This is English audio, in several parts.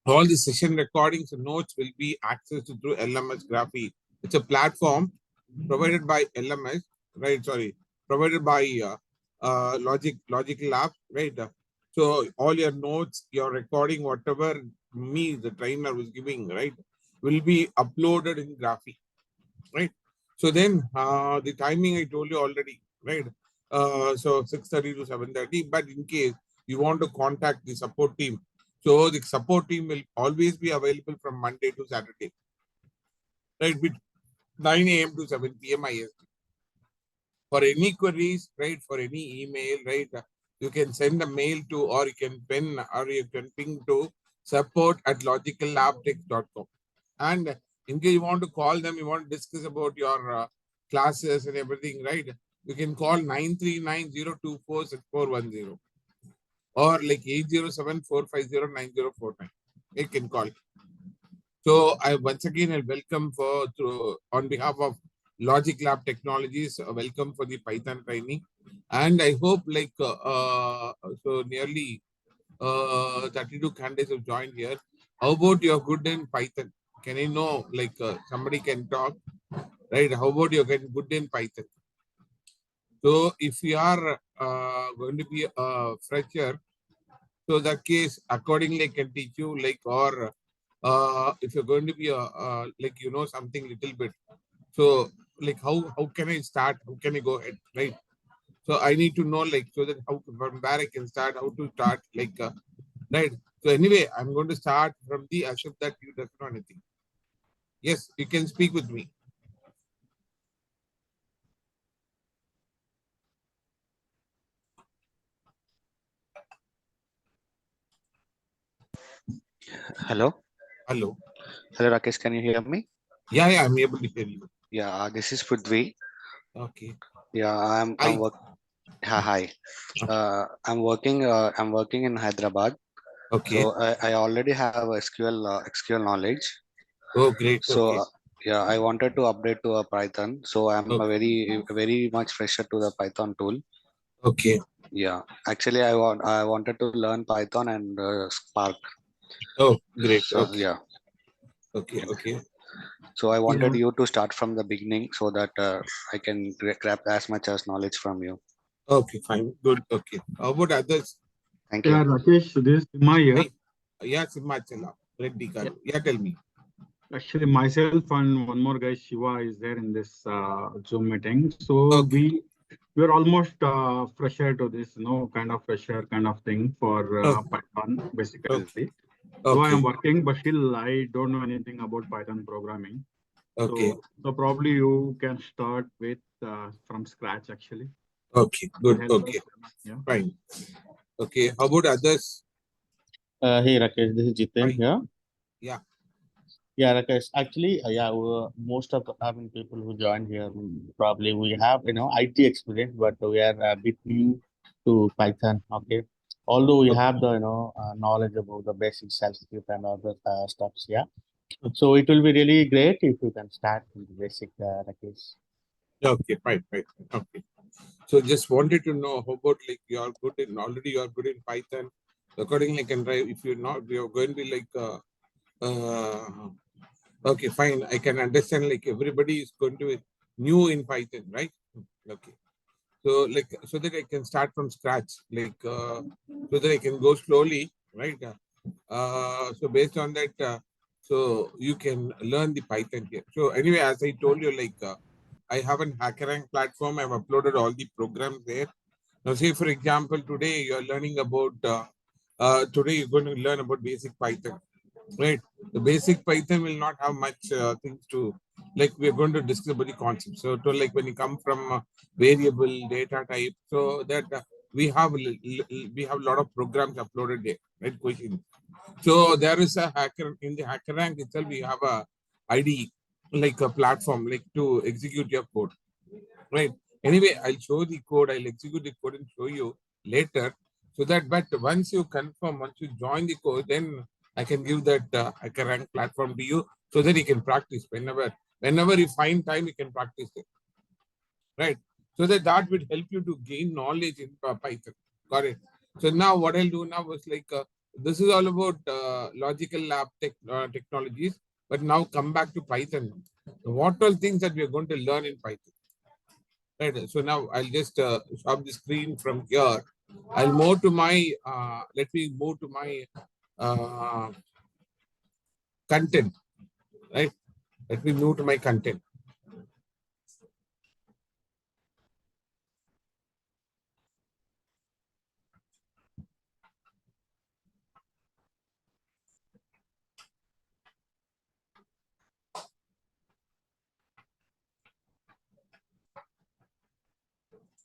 All the session recordings and notes will be accessed through LMS Graphy. It's a platform provided by LMS, right? Sorry, provided by Logical Lab, right? So all your notes, your recording, whatever me, the trainer, was giving, right, will be uploaded in Graphy, right? So then the timing I told you already, right? So 6:30 to 7:30. But in case you want to contact the support team, so the support team will always be available from Monday to Saturday, right? With 9 a.m. to 7 p.m. IST. For any queries, right? For any email, right? You can send a mail to, or you can pen, or you can ping to support@logicallabtech.com. And in case you want to call them, you want to discuss about your classes and everything, right? You can call 939-024-6410 or like 807-450-9049. You can call. So I once again I welcome on behalf of Logic Lab Technologies, welcome for the Python training, and I hope so nearly 32 candidates have joined here. How about you're good in Python? Can I know somebody can talk, right? How about you're good in Python? So if you are going to be a fresher, so that case accordingly I can teach you or if you're going to be something little bit. So how can I start? How can I go ahead, right? So I need to know so that how from where I can start, how to start right. So anyway, I'm going to start from the as if that you doesn't know anything. Yes, you can speak with me. Hello. Hello. Hello, Rakesh. Can you hear me? Yeah, I'm able to hear you. Yeah, this is Prithvi. Okay. Yeah, I'm Hi. work. Hi. I'm working in Hyderabad. Okay. So I already have a SQL knowledge. Oh, great. So Okay. yeah, I wanted to update to a Python. So I'm a Okay. very much fresher to the Python tool. Okay. Yeah, actually I wanted to learn Python and Spark. Oh, great. So Okay. yeah. Okay. Okay. So I wanted Yeah. you to start from the beginning so that I can grab as much as knowledge from you. Okay, fine. Good. Okay. How about others? Thank you. Yeah, Rakesh, this is Sima here. Hi. Yeah, Simachala. Reddy Yeah, Garu. Yeah, tell me. actually, myself and one more guy, Shiva, is there in this Zoom meeting. So Okay. we're almost fresher to this, kind of fresher kind of thing for Oh, Python, basically. okay. Though I am Okay. working, but still I don't know anything about Python programming. Okay. So probably you can start with from scratch, actually. Okay. Would Good. help us. Okay. Yeah. Fine. Okay. How about others? Hey Rakesh, this is Jiten Fine. here. Yeah. Yeah, Rakesh. Actually, yeah, most of the people who joined here probably we have IT experience, but we are a bit new to Python. Okay, although we Okay. have the knowledge about the basic shell script and other stuffs. Yeah, so it will be really great if you can start with the basic, Rakesh. Okay. Fine. Fine. Okay. So just wanted to know how about you are good in already you are good in Python. Accordingly, I can drive. If you're not, you're going to be uh, okay, fine. I can understand everybody is going to be new in Python, right? Okay. So so that I can start from scratch, so that I can go slowly, right? So based on that, so you can learn the Python here. So anyway, as I told you, I have an HackerRank platform. I've uploaded all the programs there. Now, say for example, today you're learning about today you're going to learn about basic Python, right? The basic Python will not have much things to we're going to discuss about the concept. So to when you come from variable data type, so that we have a lot of programs uploaded there, right? Question. So there is a hacker in the HackerRank itself. We have a IDE, like a platform, to execute your code, right? Anyway, I'll show the code. I'll execute the code and show you later. So that, but once you confirm, once you join the course, then I can give that HackerRank platform to you so that you can practice whenever you find time, you can practice it, right? So that would help you to gain knowledge in Python. Got it. So now what I'll do now is this is all about logical lab technologies. But now come back to Python. What all things that we are going to learn in Python? Right. So now I'll just stop the screen from here. I'll move to my, let me move to my content, right? Let me move to my content.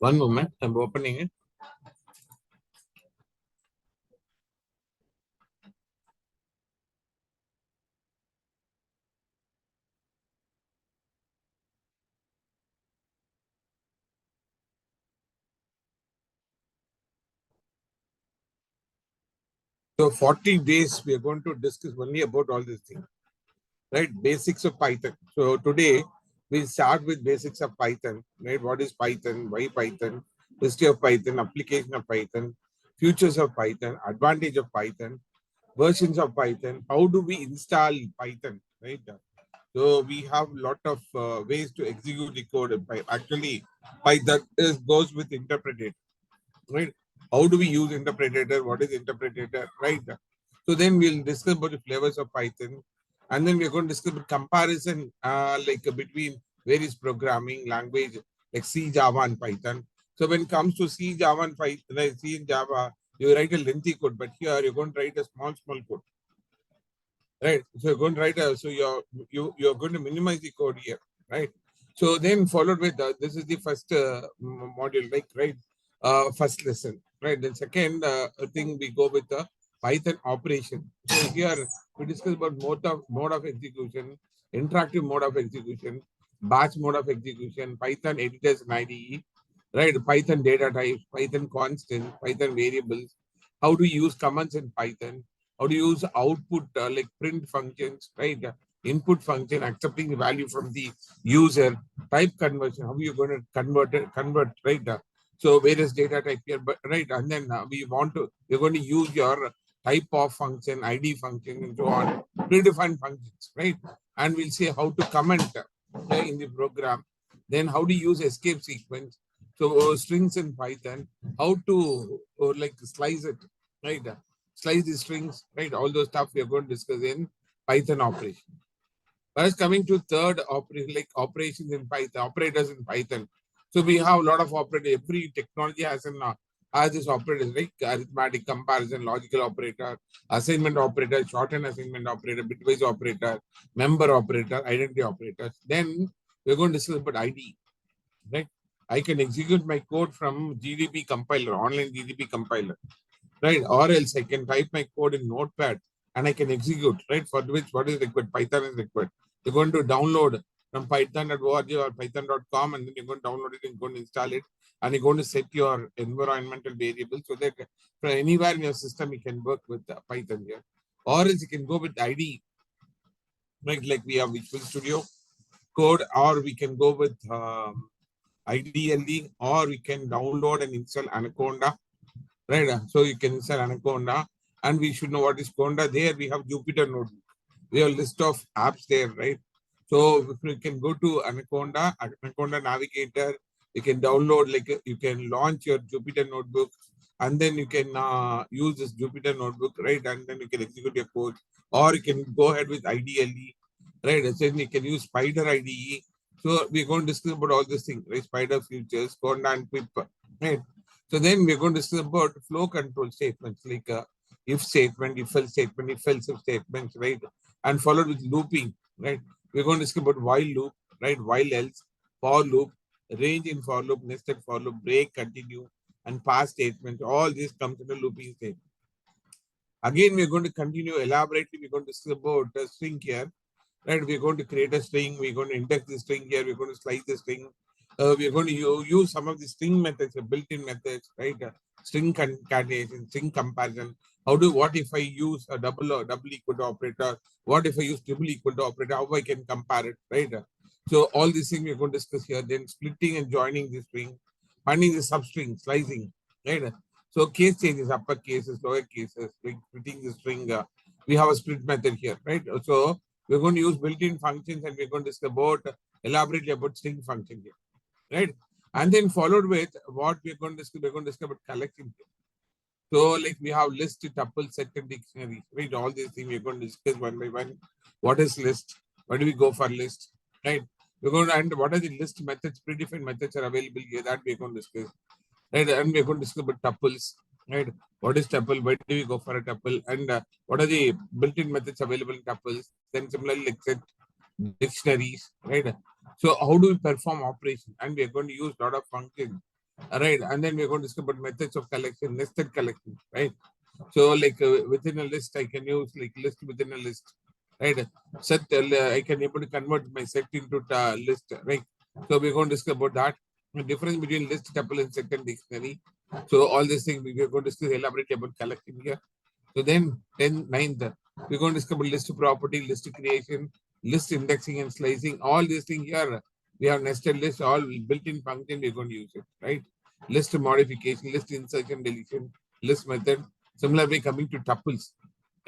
One moment, I'm opening it. So 40 days, we are going to discuss only about all these things, right? Basics of Python. So today, we'll start with basics of Python, right? What is Python? Why Python? History of Python, application of Python, futures of Python, advantage of Python, versions of Python. How do we install Python, right? So we have a lot of ways to execute the code. Actually, Python goes with interpreter, right? How do we use interpreter? What is interpreter, right? So then we'll discuss about the flavors of Python, and then we're going to discuss about comparison, like between various programming language like C, Java, and Python. So when it comes to C, Java, and Python, like C and Java, you write a lengthy code, but here you're going to write a small code, right? So you're going to write a, so you're going to minimize the code here, right? So then followed with this is the first module, like right, first lesson, right? Then second thing we go with the Python operation. So here we discuss about mode of execution, interactive mode of execution, batch mode of execution, Python editors and IDE, right? Python data types, Python constant, Python variables, how to use commands in Python, how to use output like print functions, right? Input function, accepting the value from the user, type conversion, how you're going to convert, right? So various data type here, but right, and then we're going to use your type of function, ID function, and so on, predefined functions, right? And we'll see how to comment in the program, then how to use escape sequence. So strings in Python, how to like slice it, right? Slice the strings, right? All those stuff we are going to discuss in Python operation. First, coming to third operation, like operations in Python, operators in Python. So we have a lot of operators. Every technology has this operators, like arithmetic, comparison, logical operator, assignment operator, shorthand assignment operator, bitwise operator, member operator, identity operators. Then we're going to discuss about ID, right? I can execute my code from GDB compiler, online GDB compiler, right? Or else I can type my code in Notepad and I can execute, right? For which what is required? Python is required. You're going to download from python.org or python.com, and then you're going to download it and you're going to install it, and you're going to set your environmental variable so that from anywhere in your system you can work with Python here. Or else you can go with ID, right? Like we have Visual Studio Code, or we can go with IDLE, or we can download and install Anaconda, right? So you can install Anaconda, and we should know what is Conda. There we have Jupyter Notebook. We have a list of apps there, right? So if you can go to Anaconda Navigator, you can download, like you can launch your Jupyter Notebook, and then you can use this Jupyter Notebook, right? And then you can execute your code, or you can go ahead with IDLE, right? And then you can use Spider IDE. So we're going to discuss about all these things, right? Spider futures, Conda, and Pip, right? So then we're going to discuss about flow control statements like if statement, if else statement, if else if statements, right? And followed with looping, right? We're going to discuss about while loop, right? While else, for loop, range in for loop, nested for loop, break, continue, and pass statements. All this comes in a looping statement. Again, we're going to continue elaborately. We're going to discuss about a string here, right? We're going to create a string. We're going to index the string here. We're going to slice the string. We're going to use some of the string methods, built-in methods, right? String concatenation, string comparison. What if I use a double equal to operator? What if I use triple equal to operator? How I can compare it, right? So all these things we're going to discuss here. Then splitting and joining the string, finding the substring, slicing, right? So case changes, upper cases, lower cases, like splitting the string. We have a split method here, right? So we're going to use built-in functions and we're going to discuss about elaborately about string function here, right? And then followed with what we're going to discuss, we're going to discuss about collection here. So like we have list, tuple, set, and dictionary, right? All these things we're going to discuss one by one. What is list? Why do we go for list, right? We're going to, and what are the list methods, predefined methods are available here that we're going to discuss, right? And we're going to discuss about tuples, right? What is tuple? Why do we go for a tuple? And what are the built-in methods available in tuples? Then similarly, like set, dictionaries, right? So how do we perform operation? And we are going to use a lot of functions, right? And then we're going to discuss about methods of collection, nested collection, right? So like within a list, I can use like list within a list, right? Set, I can able to convert my set into list, right? So we're going to discuss about that. The difference between list, tuple, and set and dictionary. So all these things we're going to discuss elaborate about collection here. So then 9th, we're going to discuss about list property, list creation, list indexing and slicing. All these things here, we have nested list, all built-in function, we're going to use it, right? List modification, list insertion, deletion, list method. Similarly, coming to tuples,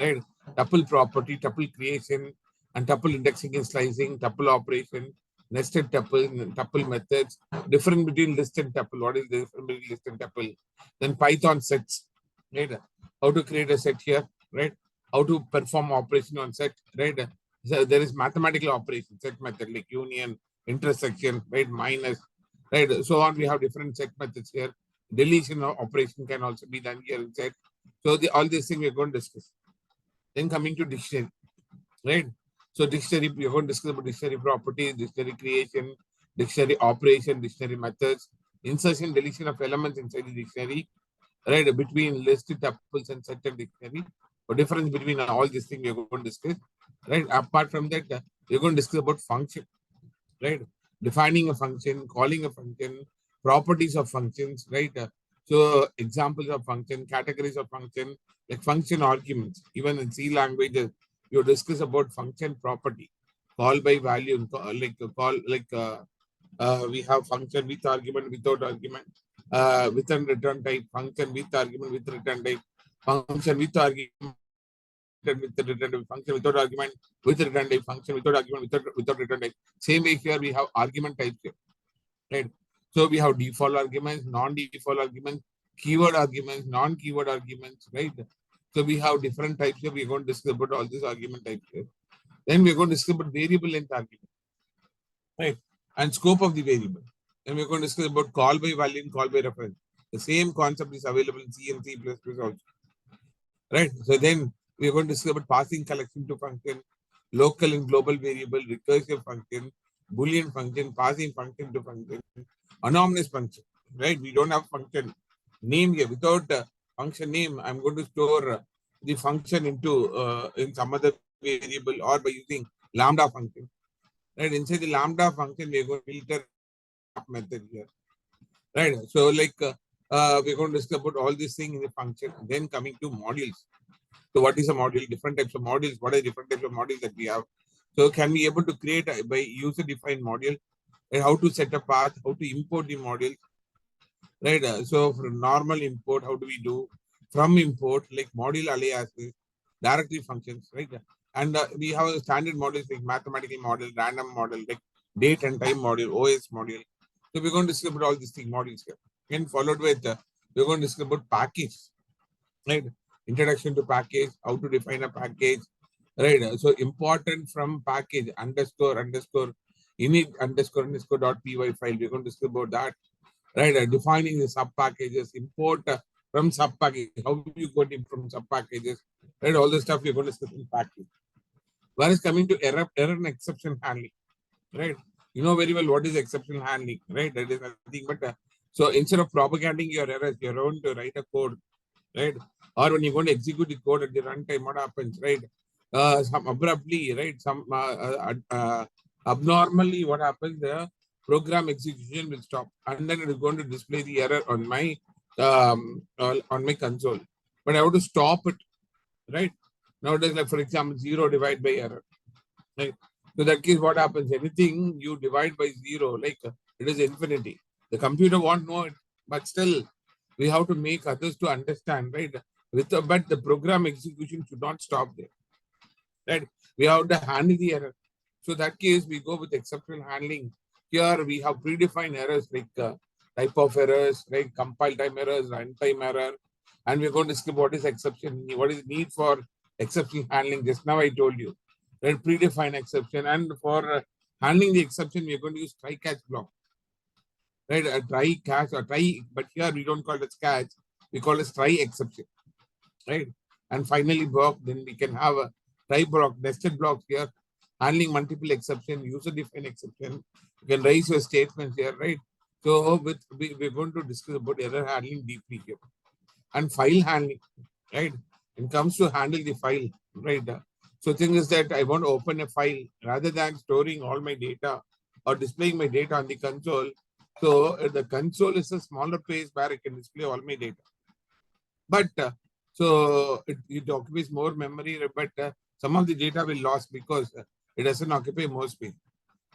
right? Tuple property, tuple creation, and tuple indexing and slicing, tuple operation, nested tuple, tuple methods, difference between list and tuple. What is the difference between list and tuple? Then Python sets, right? How to create a set here, right? How to perform operation on set, right? So there is mathematical operation, set method like union, intersection, right? Minus, right? So on, we have different set methods here. Deletion operation can also be done here in set. So all these things we're going to discuss. Then coming to dictionary, right? So dictionary, we're going to discuss about dictionary properties, dictionary creation, dictionary operation, dictionary methods, insertion, deletion of elements inside the dictionary, right? Between list, tuples, and set and dictionary. The difference between all these things we're going to discuss, right? Apart from that, we're going to discuss about function, right? Defining a function, calling a function, properties of functions, right? So examples of function, categories of function, like function arguments. Even in C language, you discuss about function property, call by value, we have function with argument, without argument, with and return type, function with argument, with return type, function with argument, with the return type, function without argument, with return type, function without argument, without return type. Same way here we have argument types here, right? So we have default arguments, non-default arguments, keyword arguments, non-keyword arguments, right? So we have different types here. We're going to discuss about all these argument types here. Then we're going to discuss about variable length argument, right? And scope of the variable. Then we're going to discuss about call by value and call by reference. The same concept is available in C and C++ also, right? So then we're going to discuss about passing collection to function, local and global variable, recursive function, Boolean function, passing function to function, anonymous function, right? We don't have function name here. Without function name, I'm going to store the function into in some other variable or by using lambda function, right? Inside the lambda function, we're going to filter method here, right? So like we're going to discuss about all these things in the function. Then coming to modules. So what is a module? Different types of modules. What are different types of modules that we have? So can we able to create by user-defined module? And how to set a path? How to import the module? Right. So for normal import, how do we do? From import, like module aliases, directory functions, right? And we have a standard modules like mathematical model, random model, like date and time module, OS module. So we're going to discuss about all these things modules here. And followed with we're going to discuss about package, right? Introduction to package, how to define a package, right? So important from package underscore init underscore .py file. We're going to discuss about that, right? Defining the sub packages, import from sub packages, how do you go from sub packages, right? All the stuff we're going to discuss in package. Whereas coming to error and exception handling, right? You know very well what is exception handling, right? That is nothing but so instead of propagating your errors, you're going to write a code, right? Or when you're going to execute the code at the runtime, what happens, right? Some abruptly, right? Some abnormally, what happens? The program execution will stop, and then it is going to display the error on my console. But I have to stop it, right? Nowadays, like for example, 0 divide by error, right? So that case, what happens? Anything you divide by 0, like it is infinity. The computer won't know it, but still We have to make others to understand, right? But the program execution should not stop there, right? We have to handle the error. So that case, we go with exceptional handling. Here we have predefined errors like type of errors, right? Compile time errors, runtime error. And we're going to discuss what is exception, what is need for exception handling. Just now I told you, right? Predefined exception. And for handling the exception, we're going to use try catch block, right? A try catch or try, but here we don't call it catch, we call it try exception, right? And finally block, then we can have a try block, nested blocks here, handling multiple exception, user defined exception. You can raise your statements here, right? So we're going to discuss about error handling deeply here. And file handling, right? It comes to handle the file, right? So thing is that I want to open a file rather than storing all my data or displaying my data on the console. So the console is a smaller place where I can display all my data. But so it occupies more memory, but some of the data will lost because it doesn't occupy more space.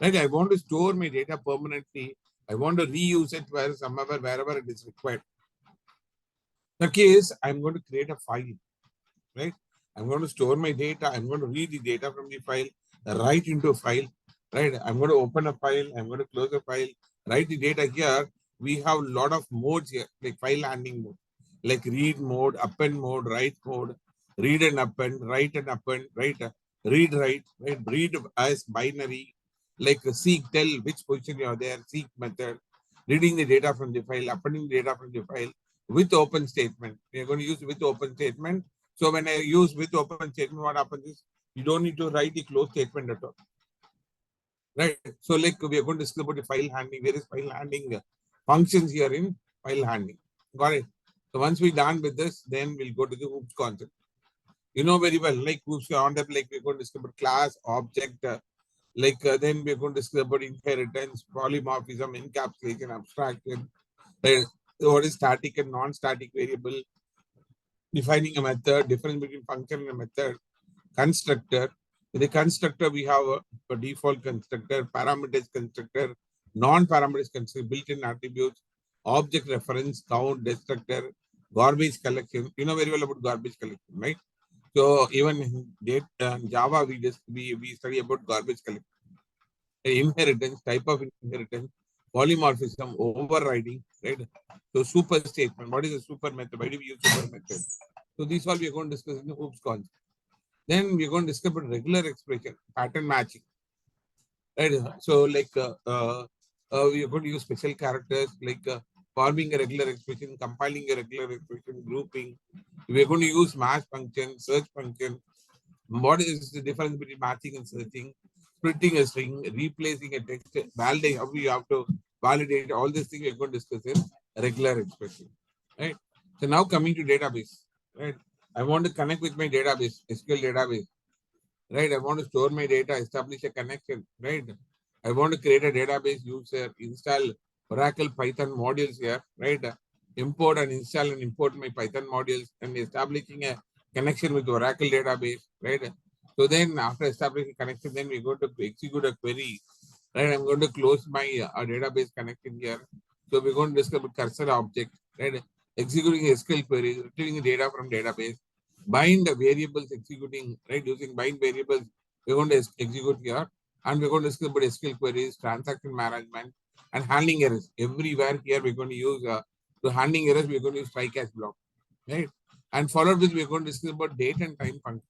Right? I want to store my data permanently. I want to reuse it wherever it is required. The case, I'm going to create a file, right? I'm going to store my data. I'm going to read the data from the file, write into a file, right? I'm going to open a file. I'm going to close a file, write the data here. We have a lot of modes here, like file handling mode, like read mode, append mode, write mode, read and append, write and append, right? Read, write, right? Read as binary, like seek, tell which position you are there, seek method, reading the data from the file, appending the data from the file with open statement. We are going to use with open statement. So when I use with open statement, what happens is you don't need to write the close statement at all. Right. So like we are going to discuss about the file handling. There is file handling functions here in file handling. Got it. So once we're done with this, then we'll go to the hoops concept. You know very well, like hoops concept, like we're going to discuss about class, object, then we're going to discuss about inheritance, polymorphism, encapsulation, abstraction, right? What is static and non-static variable, defining a method, difference between function and a method, constructor. In the constructor, we have a default constructor, parameters constructor, non-parameters constructor, built-in attributes, object reference, count, destructor, garbage collection. You know very well about garbage collection, right? So even in Java, we study about garbage collection, inheritance, type of inheritance, polymorphism, overriding, right? So super statement. What is a super method? Why do we use super method? So these all we are going to discuss in the hoops concept. Then we're going to discuss about regular expression, pattern matching. Right? So like we are going to use special characters like forming a regular expression, compiling a regular expression, grouping. We are going to use match function, search function. What is the difference between matching and searching? Splitting a string, replacing a text, validate how you have to validate all these things we're going to discuss in regular expression. Right. So now coming to database. Right. I want to connect with my database, SQL database. Right. I want to store my data, establish a connection. Right. I want to create a database user, install Oracle Python modules here. Right. Import and install and import my Python modules and establishing a connection with Oracle database. Right. So then after establishing connection, then we go to execute a query. Right. I'm going to close my database connection here. So we're going to discuss about cursor object. Right. Executing SQL query, retrieving data from database, bind the variables, executing, right, using bind variables, we're going to execute here, and we're going to discuss about SQL queries, transaction management, and handling errors. Everywhere here we're going to use to handling errors, we're going to use try catch block, right? And followed with we're going to discuss about date and time function.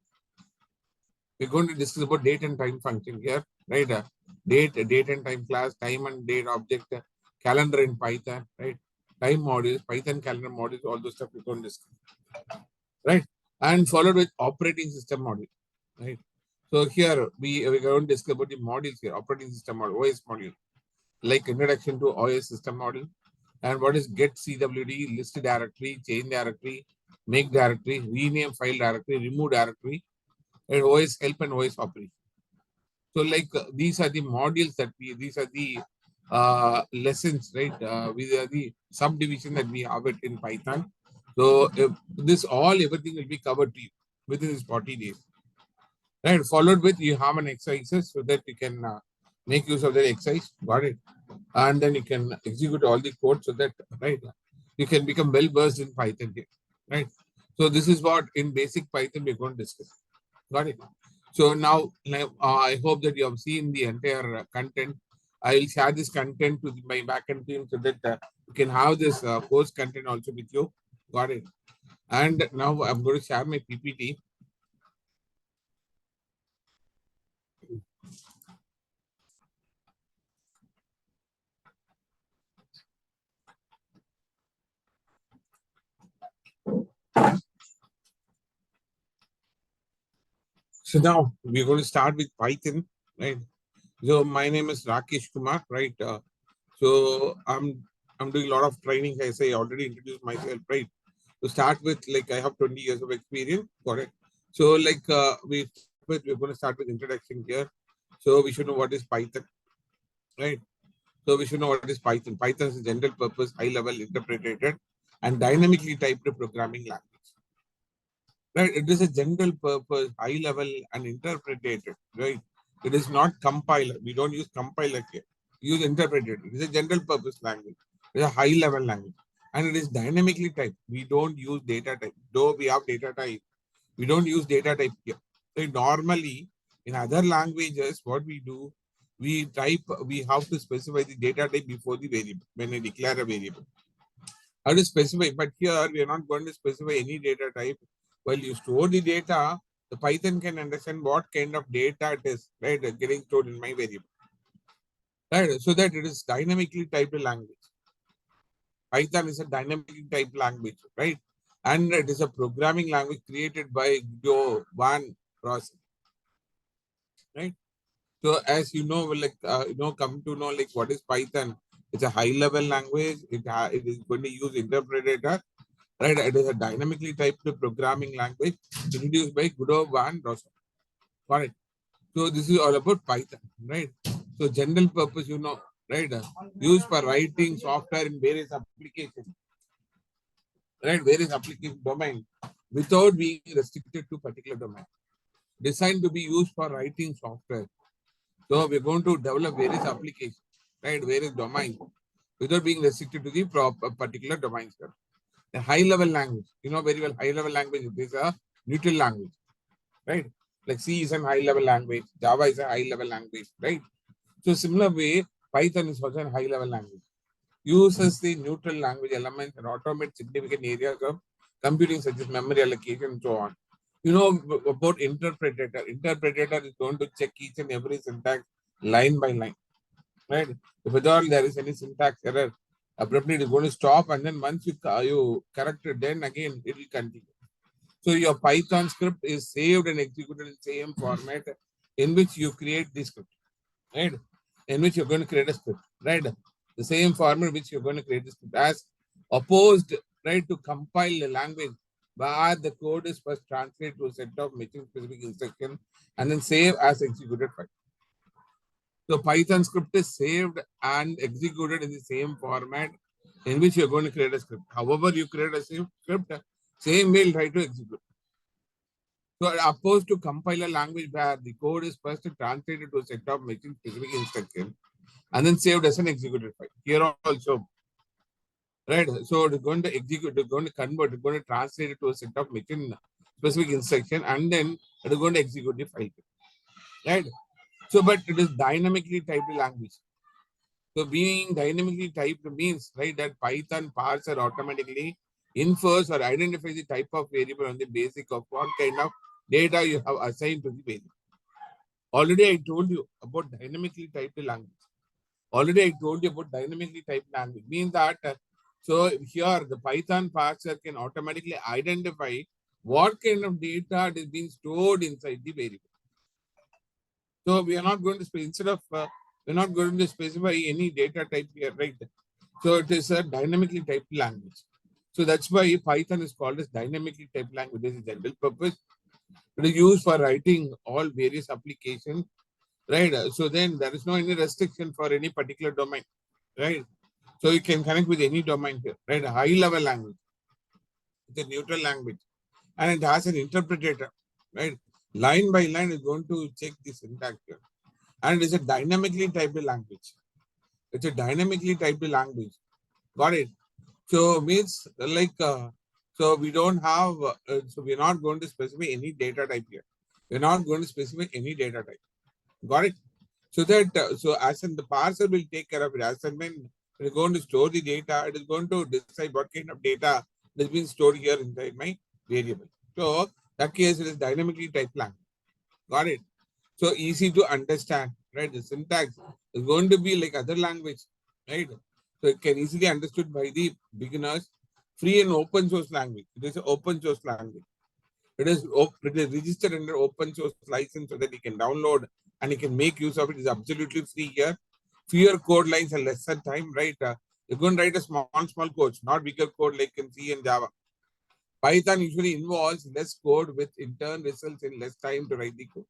We're going to discuss about date and time function here, right? Date and time class, time and date object, calendar in Python, right? Time modules, Python calendar modules, all those stuff we're going to discuss, right? And followed with operating system module, right? So here we're going to discuss about the modules here, operating system module, OS module, like introduction to OS system module, and what is get CWD, list directory, change directory, make directory, rename file directory, remove directory, and OS help and OS operation. So like these are the modules that these are the lessons, right? These are the subdivision that we have it in Python. So everything will be covered to you within these 40 days. Right, followed with you have an exercises so that you can make use of the exercise. Got it? And then you can execute all the code so that, right? you can become well versed in Python here, right? So this is what in basic Python we're going to discuss. Got it? So now I hope that you have seen the entire content. I will share this content to my backend team so that you can have this course content also with you. Got it? And now I'm going to share my PPT. So now we're going to start with Python, right? So my name is Rakesh Kumar, right? So I'm doing a lot of training, as I already introduced myself, right? To start with, like I have 20 years of experience, correct? So like we're going to start with introduction here. So we should know what is Python, right? So we should know what is Python. Python is a general purpose, high level interpreted and dynamically typed programming language. Right, it is a general purpose, high level and interpreted, right? It is not compiler. We don't use compiler here. Use interpreted. It is a general purpose language. It is a high level language. And it is dynamically typed. We don't use data type. Though we have data type, we don't use data type here. So normally, in other languages, what we do, we have to specify the data type before the variable, when I declare a variable. How to specify, but here we are not going to specify any data type. While you store the data, the Python can understand what kind of data it is, right, getting stored in my variable, right? So that it is dynamically typed language. Python is a dynamically typed language, right? And it is a programming language created by Godot Van Rosen, right? So as you know, like come to know like what is Python. It's a high-level language. It is going to use interpreter. Right, it is a dynamically typed programming language introduced by Godot Van Rosen. Got it. So this is all about Python, right? So general purpose, right? Used for writing software in various applications, right? Various application domain without being restricted to particular domain. Designed to be used for writing software. So we're going to develop various applications, right? Various domains without being restricted to the particular domains. A high-level language, very well, high-level language is a neutral language, right? Like C is a high-level language, Java is a high-level language, right? So similar way, Python is also a high-level language. Uses the neutral language elements and automates significant areas of computing such as memory allocation and so on. You know about interpreter. Interpreter is going to check each and every syntax line by line, right? If at all there is any syntax error, abruptly it is going to stop, and then once you correct it, then again it will continue. So your Python script is saved and executed in same format in which you create the script, right? In which you're going to create a script, right? The same format which you're going to create the script, as opposed, right, to compile the language where the code is first translated to a set of machine specific instructions and then save as executed file. So Python script is saved and executed in the same format in which you're going to create a script. However, you create a script, same way you'll try to execute. So opposed to compiler language where the code is first translated to a set of machine specific instructions and then saved as an executed file. Here also, right? So it's going to execute, it's going to convert, it's going to translate it to a set of machine specific instruction and then it is going to execute the file, right? So, but it is dynamically typed language. So being dynamically typed means, right, that Python parser automatically infers or identifies the type of variable on the basis of what kind of data you have assigned to the variable. Already I told you about dynamically typed language. Already I told you about dynamically typed language. Means that, so here the Python parser can automatically identify what kind of data is being stored inside the variable. So we are not going to, instead of, we're not going to specify any data type here, right? So it is a dynamically typed language. So that's why Python is called as dynamically typed language. This is general purpose. It is used for writing all various applications, right? So then there is no any restriction for any particular domain, right? So you can connect with any domain here, right? A high level language. It's a neutral language. And it has an interpreter, right? Line by line is going to check the syntax here. And it is a dynamically typed language. It's a dynamically typed language. Got it? So means like, so we don't have, so we're not going to specify any data type here. We're not going to specify any data type. Got it? So that, so as in the parser will take care of it. As and when we're going to store the data, it is going to decide what kind of data has been stored here inside my variable. So that case it is dynamically typed language. Got it? So easy to understand, right? The syntax is going to be like other language, right? So it can easily understood by the beginners. Free and open source language. It is an open source language. It is registered under open source license so that you can download and you can make use of it. It's absolutely free here. Fewer code lines and lesser time, right? You're going to write a small codes, not bigger code like in C and Java. Python usually involves less code with in turn results in less time to write the code.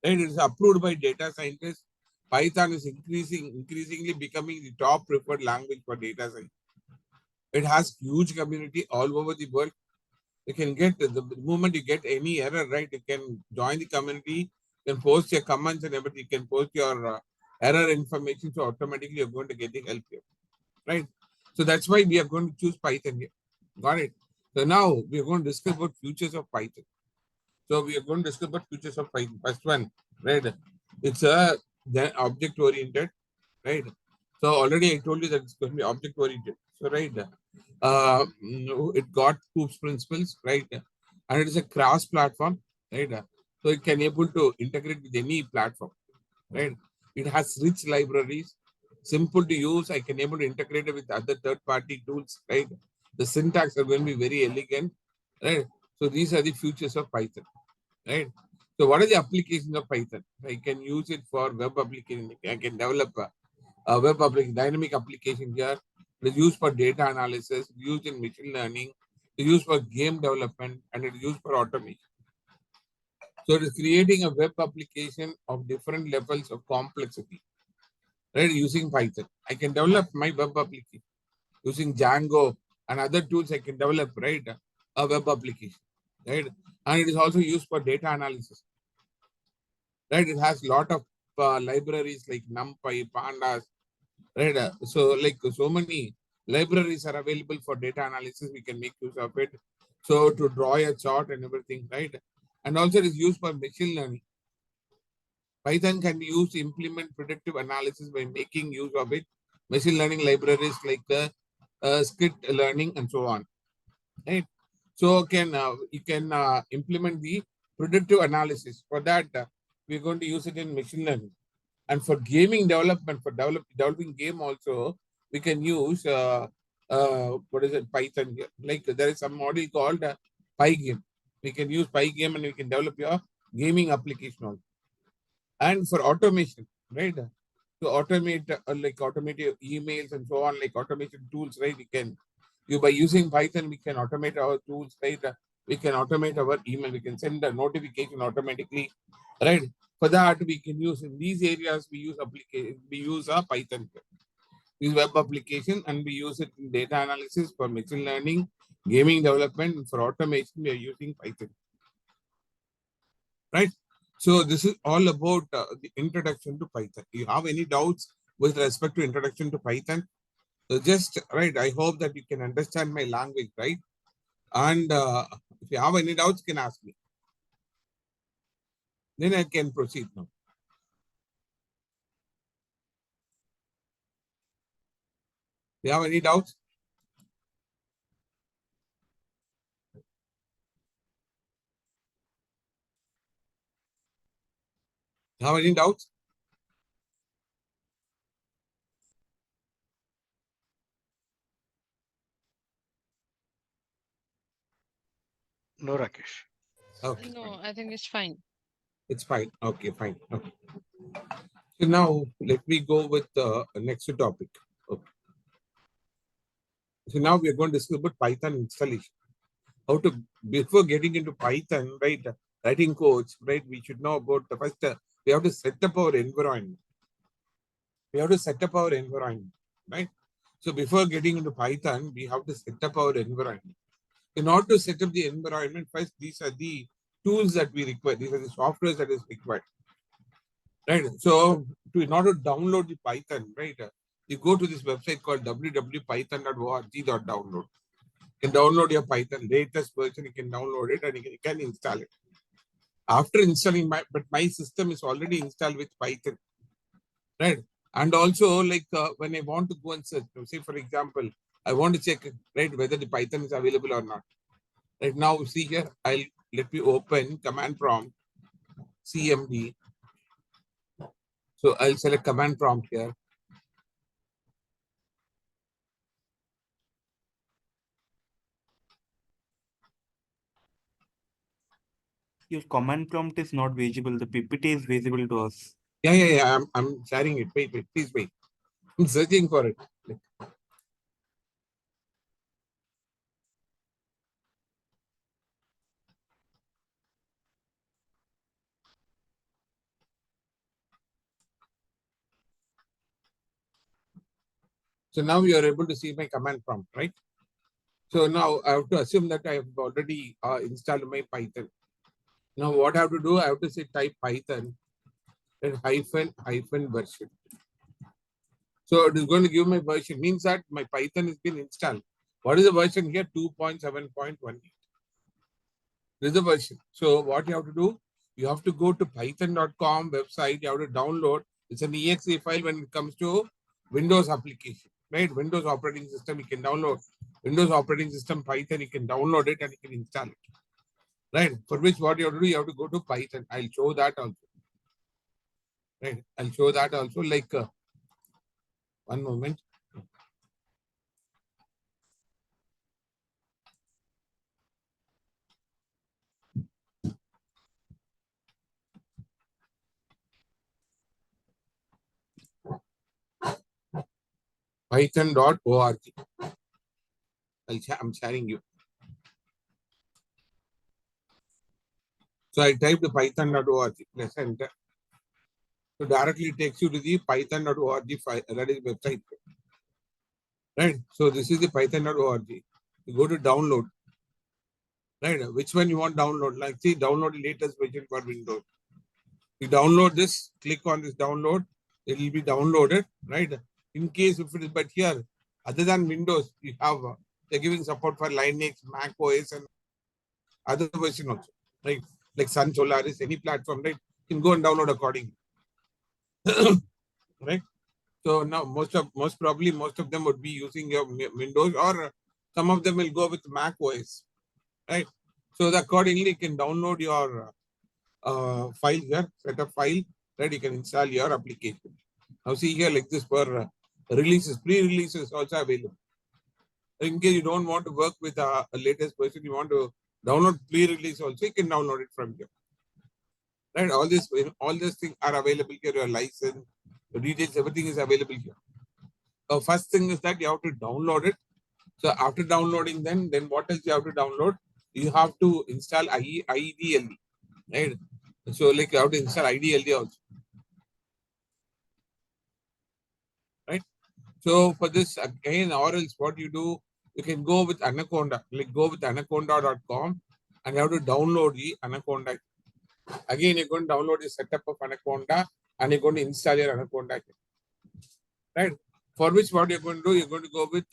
Right? It is approved by data scientists. Python is increasingly becoming the top preferred language for data science. It has huge community all over the world. You can get the moment you get any error, right? You can join the community, you can post your comments and everything. You can post your error information, so automatically you're going to get the help here, right? So that's why we are going to choose Python here. Got it? So now we are going to discuss about futures of Python. So we are going to discuss about futures of Python. First one, right? It's a object oriented, right? So already I told you that it's going to be object oriented. So right, it got Kube's principles, right? And it is a cross platform, right? So it can able to integrate with any platform, right? It has rich libraries, simple to use. I can able to integrate it with other third-party tools, right? The syntax are going to be very elegant, right? So these are the features of Python, right? So what are the applications of Python? I can use it for web application. I can develop a web application, dynamic application here. It is used for data analysis, used in machine learning, it is used for game development, and it is used for automation. So it is creating a web application of different levels of complexity, right? Using Python. I can develop my web application using Django and other tools. I can develop, right, a web application, right? And it is also used for data analysis, right? It has a lot of libraries like NumPy, Pandas, right? So like so many libraries are available for data analysis. We can make use of it. So to draw a chart and everything, right? And also it is used for machine learning. Python can be used to implement predictive analysis by making use of it. Machine learning libraries like the skit learning and so on, right? So you can implement the predictive analysis. For that, we're going to use it in machine learning. And for gaming development, for developing game also, we can use what is it, Python here. Like there is some module called Pygame. We can use Pygame and we can develop your gaming application also. And for automation, right? To automate like automate your emails and so on, like automation tools, right? By using Python, we can automate our tools, right? We can automate our email. We can send a notification automatically, right? For that, we can use in these areas. We use application. We use a Python. Use web application, and we use it in data analysis for machine learning, gaming development, and for automation. We are using Python, right? So this is all about the introduction to Python. You have any doubts with respect to introduction to Python? So just right. I hope that you can understand my language, right? And if you have any doubts, you can ask me. Then I can proceed now. Do you have any doubts? You have any doubts? No, Rakesh. Okay, No, fine. I think it's fine. It's fine. Okay, fine. Okay. So now let me go with the next topic. Okay. So now we are going to discuss about Python installation. How to, before getting into Python, right, writing codes, right, we should know about the first, we have to set up our environment. We have to set up our environment, right? So before getting into Python, we have to set up our environment. In order to set up the environment, first, these are the tools that we require. These are the softwares that is required, right? So in order to download the Python, right, you go to this website called www.python.org.download. You can download your Python latest version, you can download it and you can install it. After installing my system is already installed with Python, right? And also like when I want to go and search, say for example, I want to check, right, whether the Python is available or not. Right now, see here, let me open command prompt, CMD. So I'll select command prompt here. Your command prompt is not visible. The PPT is visible to us. Yeah. I'm sharing it. Wait, please wait. I'm searching for it. So now you are able to see my command prompt, right? So now I have to assume that I have already installed my Python. Now what I have to do, I have to say type Python and hyphen version. So it is going to give my version, means that my Python has been installed. What is the version here? 2.7.18. This is the version. So what you have to do, you have to go to python.com website. You have to download. It's an exe file when it comes to Windows application, right? Windows operating system, you can download. Windows operating system Python, you can download it and you can install it, right? For which what you have to do, you have to go to Python. I'll show that also, right? I'll show that also. Like one moment. Python.org. I'm sharing you. So I typed python.org. Press enter. So directly takes you to the python.org file, that is website. Right. So this is the python.org. You go to download. Right. Which one you want download? Like see, download the latest version for Windows. You download this, click on this download, it will be downloaded, right? In case if it is, but here, other than Windows, you have they're giving support for Linux, Mac OS, and other version also, right? Like Sun Solaris, any platform, right? You can go and download accordingly. Right? So now most probably most of them would be using your Windows, or some of them will go with Mac OS, right? So accordingly you can download your file here, set a file, right? You can install your application. Now see here like this for releases, pre-releases also available. In case you don't want to work with a latest version, you want to download pre-release also, you can download it from here. Right? All these things are available here. Your license, the details, everything is available here. The first thing is that you have to download it. So after downloading, then what else you have to download? You have to install IDLE, right? So like you have to install IDLE also, right? So for this again, or else what you do, you can go with Anaconda, like go with anaconda.com and you have to download the Anaconda. Again, you're going to download the setup of Anaconda and you're going to install your Anaconda, right? For which what you're going to do, you're going to go with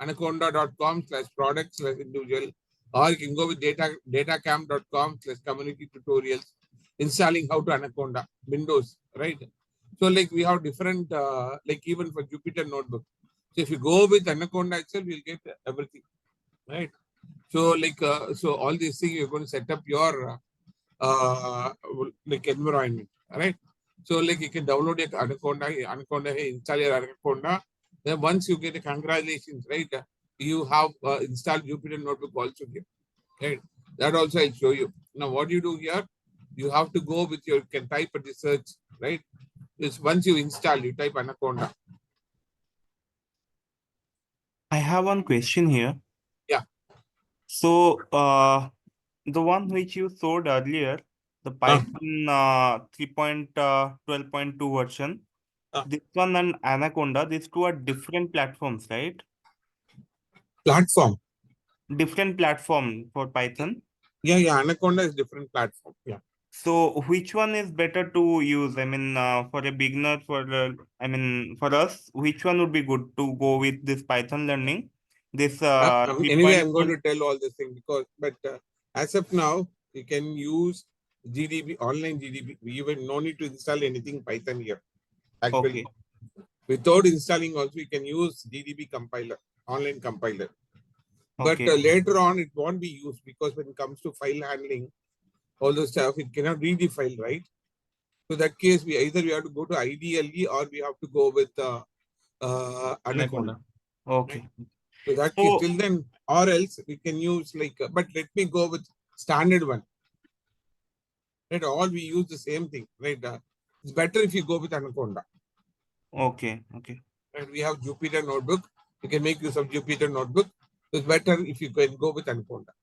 anaconda.com/product/individual, or you can go with datacamp.com/community tutorials, installing how to Anaconda, Windows, right? So like we have different, like even for Jupyter Notebook. So if you go with Anaconda itself, you'll get everything, right? So like, so all these things, you're going to set up your like environment, right? So like you can download your Anaconda, install your Anaconda. Then once you get a congratulations, right? You have installed Jupyter Notebook also here, right? That also I'll show you. Now what you do here, you have to go with your, you can type at the search, right? Is once you install, you type Anaconda. I have one question here. Yeah. So, the one which you showed earlier, the Python 3.12.2 version, this one and Anaconda, these two are different platforms, right? Platform. Different platform for Python. Yeah. Anaconda is different platform. Yeah. So which one is better to use? I mean, for a beginner, for us, which one would be good to go with this Python learning? This Anyway, I'm going 3.1. to tell all this thing because, but as of now, you can use GDB, online GDB. We even no need to install anything Python here. Actually, Okay. without installing also, you can use GDB compiler, online compiler. But Okay. later on, it won't be used because when it comes to file handling, all the stuff, it cannot read the file, right? So that case, we have to go to IDLE or we have to go with Anaconda. Okay. So that So- case, till then, or else we can use like, but let me go with standard one. Right, all we use the same thing, right? It's better if you go with Anaconda. Okay. Okay. Right, we have Jupyter Notebook. You can make use of Jupyter Notebook. It's better if you can go with Anaconda.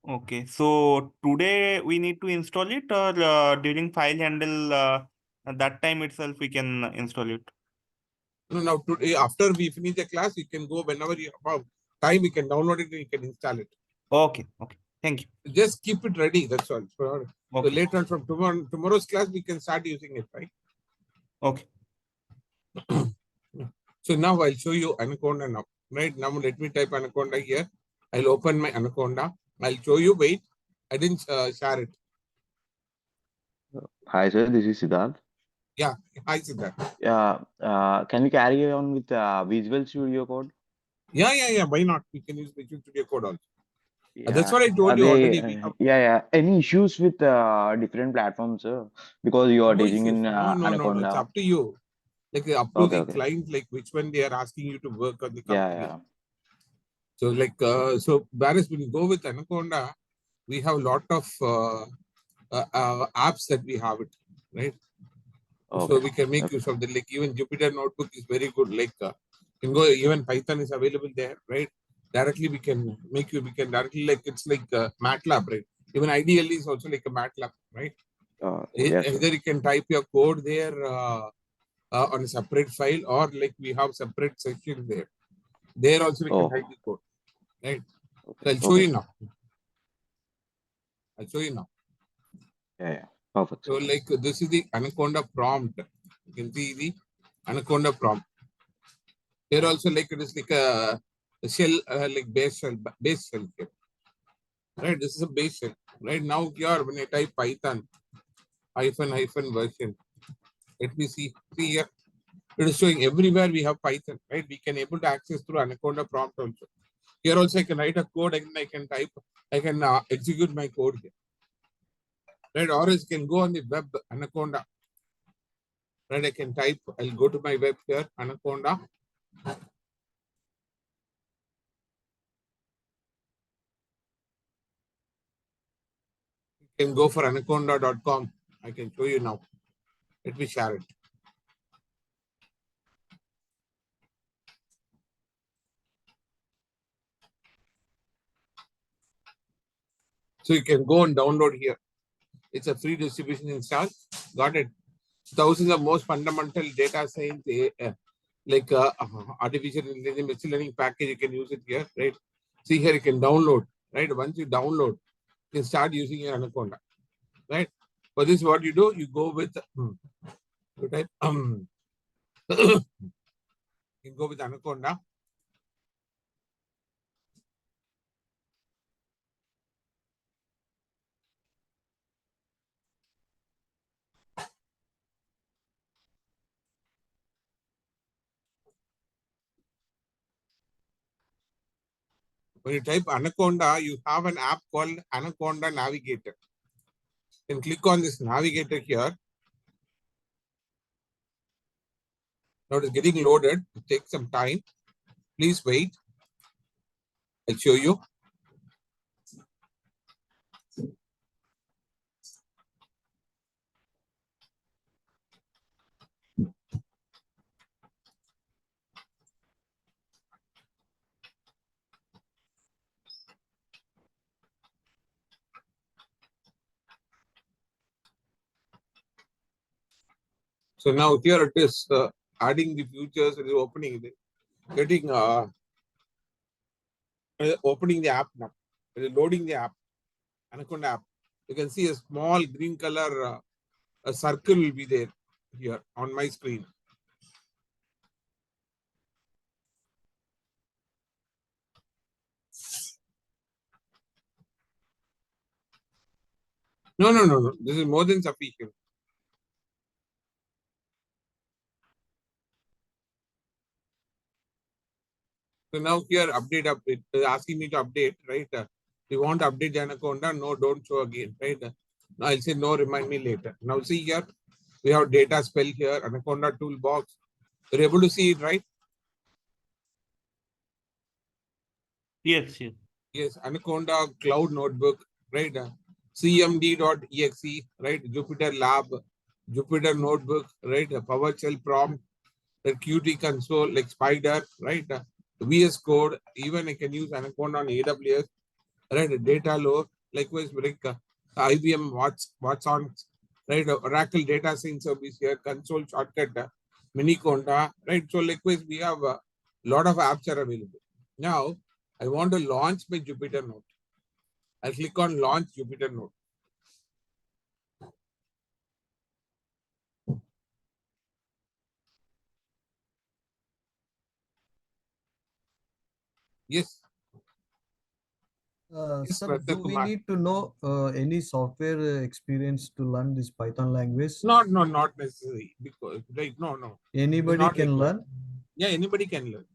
Okay. So today we need to install it, or during file handle at that time itself we can install it. No, now today after we finish the class, you can go whenever you have time. You can download it and you can install it. Okay. Okay. Thank you. Just keep it ready. That's all. So Okay. later on from tomorrow's class, we can start using it, right? Okay. So now I'll show you Anaconda now. Right now, let me type Anaconda here. I'll open my Anaconda. I'll show you. Wait, I didn't share it. Hi, sir. This is Siddharth. Yeah, I see that. Yeah. Can we carry on with Visual Studio Code? Yeah. Why not? We can use Visual Studio Code also. Yeah. That's what I told you already. We have Yeah. Any issues with different platforms, sir? Because you are no teaching issues. in No. It's Anaconda. up to you. Like up to the Okay. client, like which one they are asking you to work on the company. Yeah. So like so whereas when you go with Anaconda, we have a lot of apps that we have it, right? So Okay. we can make use of the like even Jupyter Notebook is very good. Like you can go even Python is available there, right? Directly we can directly like it's like MATLAB, right? Even IDLE is also like a MATLAB, right? Yes, sir. Either you can type your code there on a separate file or like we have separate section there. There also we can type the code, right? So I'll show you now. Yeah. Perfect. So like this is the Anaconda prompt. You can see the Anaconda prompt. Here also like it is like a shell, like base shell here. Right, this is a base shell. Right now here when I type Python hyphen version, let me see here. It is showing everywhere we have Python, right? We can able to access through Anaconda prompt also. Here also I can write a code and I can type, I can execute my code here. Right, or else can go on the web Anaconda. Right, I can type, I'll go to my web here, Anaconda. You can go for anaconda.com. I can show you now. Let me share it. So you can go and download here. It's a free distribution install. Got it. Thousands of most fundamental data science, like artificial intelligence, machine learning package. You can use it here, right? See here, you can download, right? Once you download, you can start using your Anaconda, right? For this, what you do, you go with, you type, you can go with Anaconda. When you type Anaconda, you have an app called Anaconda Navigator. You can click on this navigator here. Now it is getting loaded. It takes some time. Please wait. I'll show you. So now here it is adding the features and opening it, getting opening the app now. It is loading the app, Anaconda app. you can see a small green color, a circle will be there here on my screen. No, no, no, no. This is more than sufficient. So now here update, asking me to update, right? You want to update Anaconda? No, don't show again, right? Now I'll say no, remind me later. Now see here, we have data spell here, Anaconda toolbox. You're able to see it, right? Yes, yes. Yes, Anaconda Cloud Notebook, right? CMD.exe, right? Jupyter Lab, Jupyter Notebook, right? PowerShell prompt, the Qt console, like Spider, right? VS Code, even I can use Anaconda on AWS, right? Data load, likewise, like IBM Watson, right? Oracle Data Science Service here, console shortcut, Miniconda, right? So likewise, we have a lot of apps are available. Now, I want to launch my Jupyter Note. I'll click on launch Jupyter Note. Yes. Yes, Sir, Pratap do we Kumar. need to know any software experience to learn this Python language? Not necessary because like no. Anybody not can required. learn, Yeah, anybody can learn.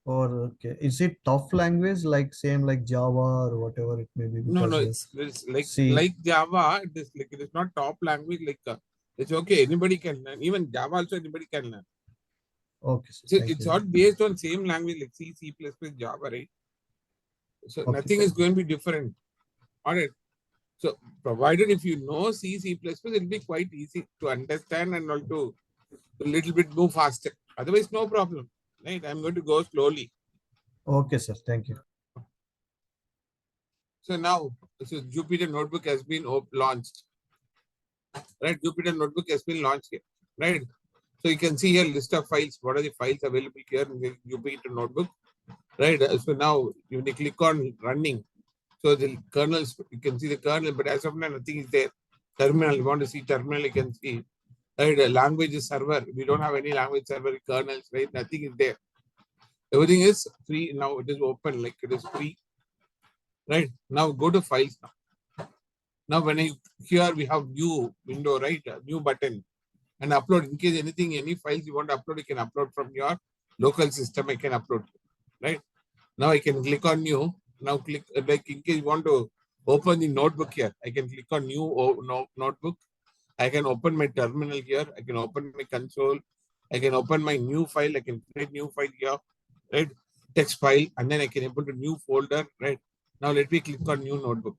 or okay, is it tough language like same like Java or whatever it may be? No, Because it's like C. Java. It is not top language. It's okay. Anybody can learn. Even Java also anybody can learn. Okay, sir, So thank it's you. not based on same language like C, C++, Java, right? So Okay, nothing is going to be different. All right. So provided if you know C, C++, it'll be quite easy to understand and also a little bit move faster. Otherwise, no problem. Right? I'm going to go slowly. Okay, sir, thank you. So now, so Jupyter Notebook has been launched. Right? Jupyter Notebook has been launched here. Right? So you can see here list of files. What are the files available here in the Jupyter Notebook? Right? So now you need to click on running. So the kernels, you can see the kernel, but as of now, nothing is there. Terminal, you want to see terminal, you can see. Right? Language is server. We don't have any language server kernels, right? Nothing is there. Everything is free. Now it is open, like it is free. Right? Now go to files now. Now when here we have new window, right? New button and upload. In case anything, any files you want to upload, you can upload from your local system. I can upload, right? Now I can click on new. Now click like in case you want to open the notebook here, I can click on new notebook. I can open my terminal here. I can open my console. I can open my new file. I can create new file here, right? Text file, and then I can open a new folder, right? Now let me click on new notebook.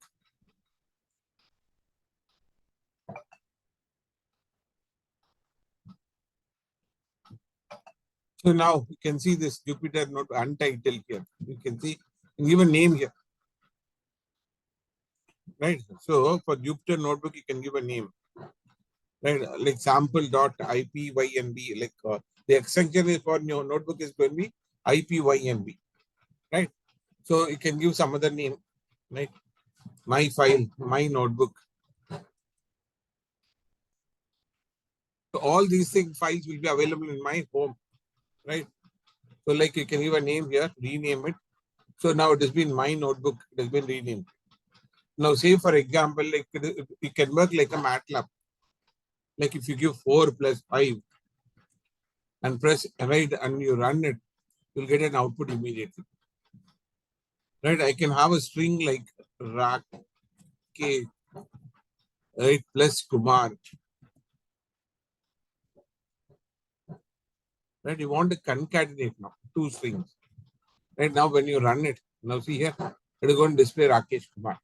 So now you can see this Jupyter Note untitled here. You can see, give a name here. Right. So for Jupyter Notebook, you can give a name. Right. Like sample.ipynb. Like the extension is for your notebook is going to be ipynb. Right. So you can give some other name. Right. My file, my notebook. So all these files will be available in my home. Right. So like you can give a name here, rename it. So now it has been my notebook. It has been renamed. Now say for example, like you can work like a MATLAB. Like if you give 4 plus 5 and press right and you run it, you'll get an output immediately. Right? I can have a string like Rak K, right, plus Kumar. Right? You want to concatenate now, 2 strings. Right now, when you run it, now see here, it is going to display Rakesh Kumar.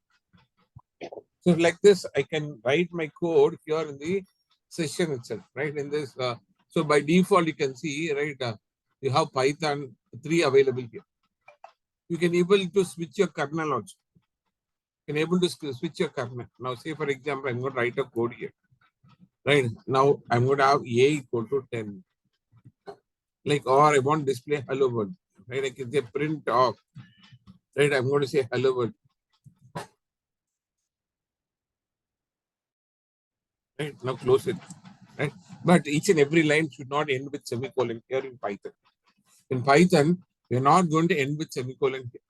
So like this, I can write my code here in the session itself, right? In this, so by default, you can see, right, you have Python 3 available here. You can able to switch your kernel also. You can able to switch your kernel. Now, say for example, I'm going to write a code here. Right now, I'm going to have A equal to 10. Like, or I want to display hello world. Right, I can say print off. Right, I'm going to say hello world. Right? Now close it. Right? But each and every line should not end with semicolon here in Python. In Python, we're not going to end with semicolon here.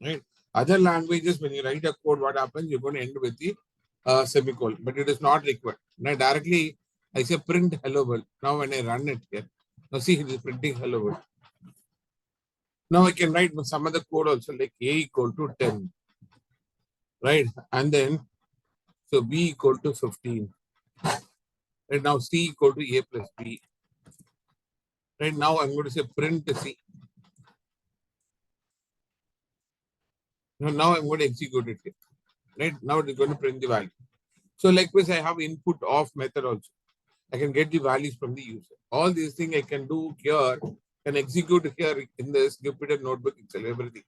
Right? Other languages, when you write a code, what happens? You're going to end with the semicolon, but it is not required. Now directly I say print hello world. Now when I run it here, now see it is printing hello world. Now I can write some other code also like a equal to 10, right? And then so b equal to 15. Right now c equal to a plus b. Right now I'm going to say print c. Now I'm going to execute it here. Right now it is going to print the value. So likewise I have input of method also. I can get the values from the user. All these things I can do here, can execute here in this Jupyter Notebook Excel, everything.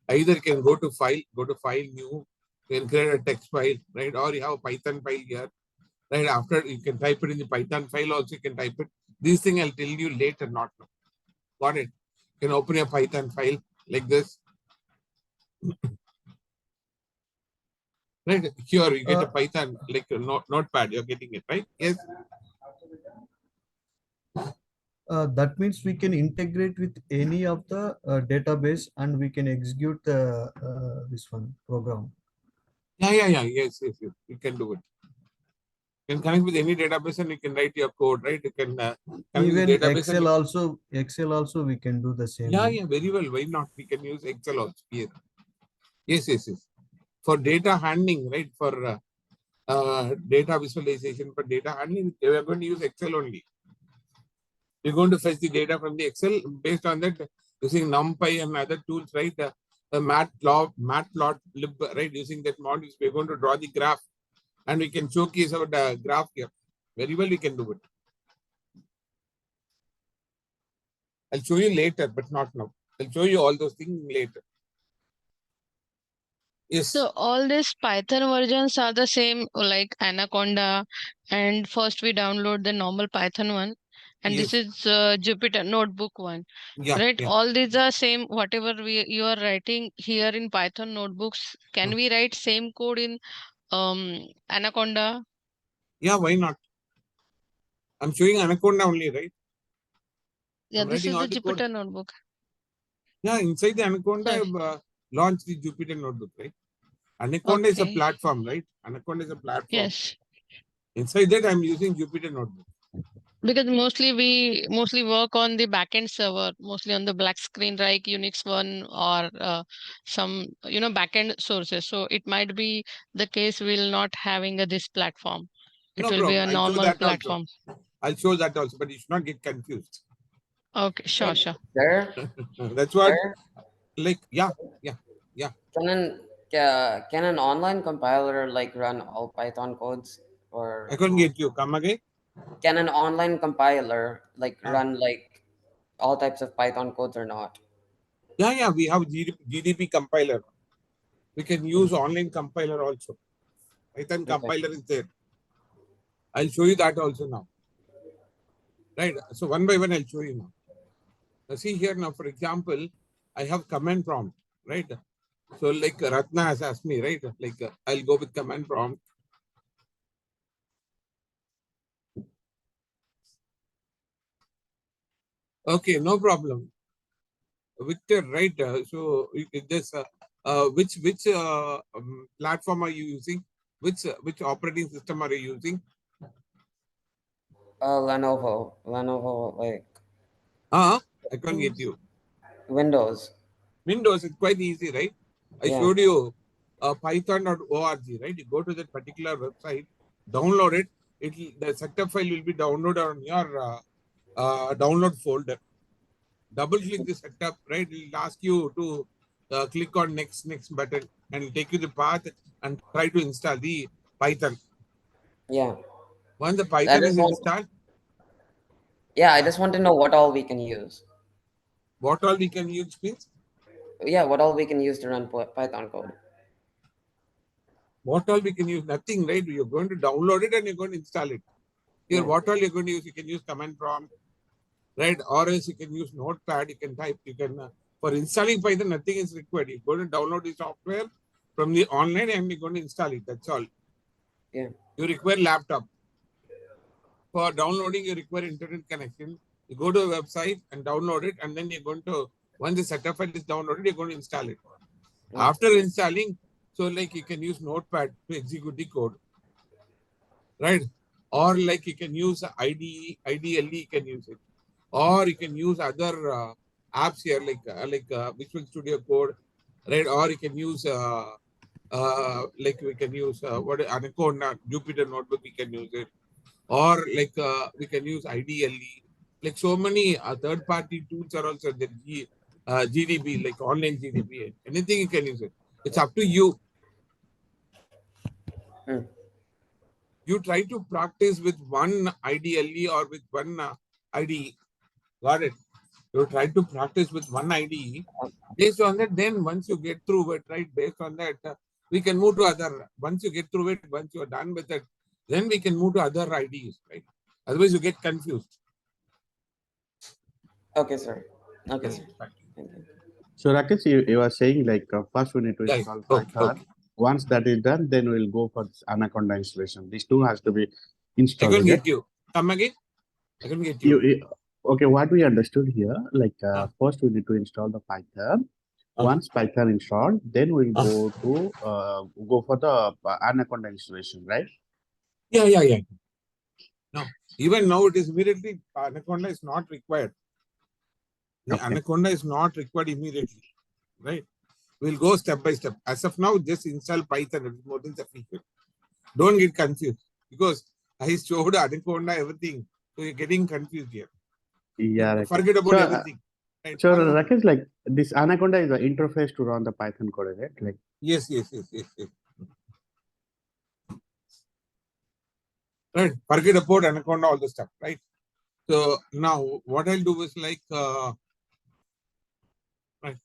Either can go to file new, you can create a text file, right? Or you have a Python file here, right? After you can type it in the Python file also, you can type it. These things I'll tell you later, not now. Got it? You can open a Python file like this. Right? Here you get a Python, like a notepad, you're getting it, right? Yes. That means we can integrate with any of the database and we can execute this one program. Yeah. Yes. You can do it. You can connect with any database and you can write your code, right? You can connect Even with the database. Excel also we can do the same. Yeah, very well. Why not? We can use Excel also here. Yes. For data handling, right? For data visualization, for data handling, we are going to use Excel only. We're going to fetch the data from the Excel based on that using NumPy and other tools, right? Matplotlib, right? Using that modules, we're going to draw the graph and we can showcase our graph here. Very well, we can do it. I'll show you later, but not now. I'll show you all those things later. Yes. So all these Python versions are the same, like Anaconda, and first we download the normal Python one, and Yes. this is Jupyter Notebook one, Yeah. right? All these are same. Whatever you are writing here in Python notebooks, can we write same code in Anaconda? Yeah, why not? I'm showing Anaconda only, right? Yeah, I'm this writing is all the the code. Jupyter Notebook. Yeah, inside the Anaconda, Sorry. I've launched the Jupyter Notebook, right? Anaconda is a Okay. platform, right? Anaconda is a platform. Yes. Inside that, I'm using Jupyter Notebook. Because we mostly work on the backend server, mostly on the black screen like Unix one or some backend sources. So it might be the case we'll not having this platform. It No will be a problem. I'll show normal that platform. also. I'll show that also, but you should not get confused. Okay, sure. There, That's what, there. like, yeah. Can an online compiler like run all Python codes, or I couldn't get you. Come again. can an online compiler like Ah. run like all types of Python codes or not? Yeah. We have GDP compiler. We can use online compiler also. Python Okay. compiler is there. I'll show you that also now. Right. So one by one, I'll show you now. Now see here now, for example, I have command prompt, right? So like Ratna has asked me, right? Like I'll go with command prompt. Okay, no problem. Victor, right? So this which platform are you using? Which operating system are you using? Lenovo, like I can't get you. Windows. Windows is quite easy, right? I Yeah. showed you python.org, right? You go to that particular website, download it. The setup file will be downloaded on your download folder. Double click the setup, right? It will ask you to click on next button and it'll take you the path and try to install the Python. Yeah. Once the Python is installed, yeah, I just want to know what all we can use. what all we can use means? Yeah, what all we can use to run Python code. What all we can use? Nothing, right? You're going to download it and you're going to install it. Here, Yeah. what all you're going to use? You can use command prompt, right? Or else you can use notepad, you can type, for installing Python, nothing is required. You're going to download the software from the online and you're going to install it. That's all. Yeah. You require laptop. For downloading, you require internet connection. You go to a website and download it, and then you're going to, once the setup file is downloaded, you're going to install it. After installing, so like you can use Notepad to execute the code, right? Or like you can use IDE, IDLE, you can use it. Or you can use other apps here like Visual Studio Code, right? Or you can use like we can use what Anaconda, Jupyter Notebook, we can use it. Or like we can use IDLE. Like so many third-party tools are also there. GDB, like online GDB, anything you can use it. It's up to you. You try to practice with one IDLE or with one IDE. Got it? You try to practice with one IDE. Based on that, then once you get through it, right? Based on that, we can move to other. Once you get through it, once you're done with it, then we can move to other IDs, right? Otherwise, you get confused. Okay, sir. Okay, sir. Right. Thank you. So Rakesh, you are saying like first we need to Right. install Okay, Python. okay. Once that is done, then we'll go for this Anaconda installation. These two has to be I installed. couldn't Okay? get you. Come again. I couldn't get you. Okay, what we understood here, like first we need to install the Python. Once Python installed, then we'll go to go for the Anaconda installation, right? Yeah. No, even now it is immediately Anaconda is not required. The Okay. Anaconda is not required immediately, right? We'll go step by step. As of now, just install Python. It's more than sufficient. Don't get confused because I showed Anaconda everything, so you're getting confused here. Yeah. Rakesh. Forget about everything. Right? So Rakesh, like this Anaconda is the interface to run the Python code, right? Like Yes. Right. Forget about Anaconda, all the stuff, right? So now what I'll do is like right.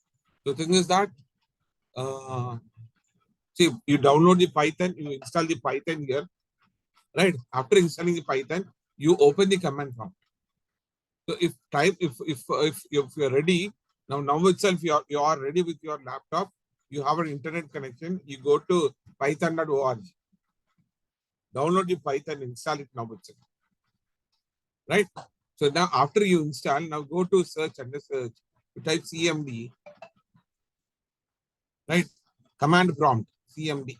The thing is that see, you download the Python, you install the Python here, right? After installing the Python, you open the command prompt. So if you're ready, now itself you are ready with your laptop, you have an internet connection, you go to python.org. Download the Python, install it now itself. Right? So now after you install, now go to search, under search, you type CMD, right? Command prompt, CMD.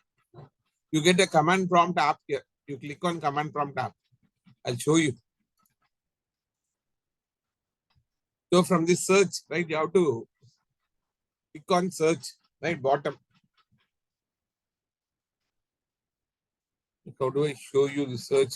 You get a command prompt app here. You click on command prompt app. I'll show you. So from this search, right, you have to click on search, right, bottom. How do I show you the search?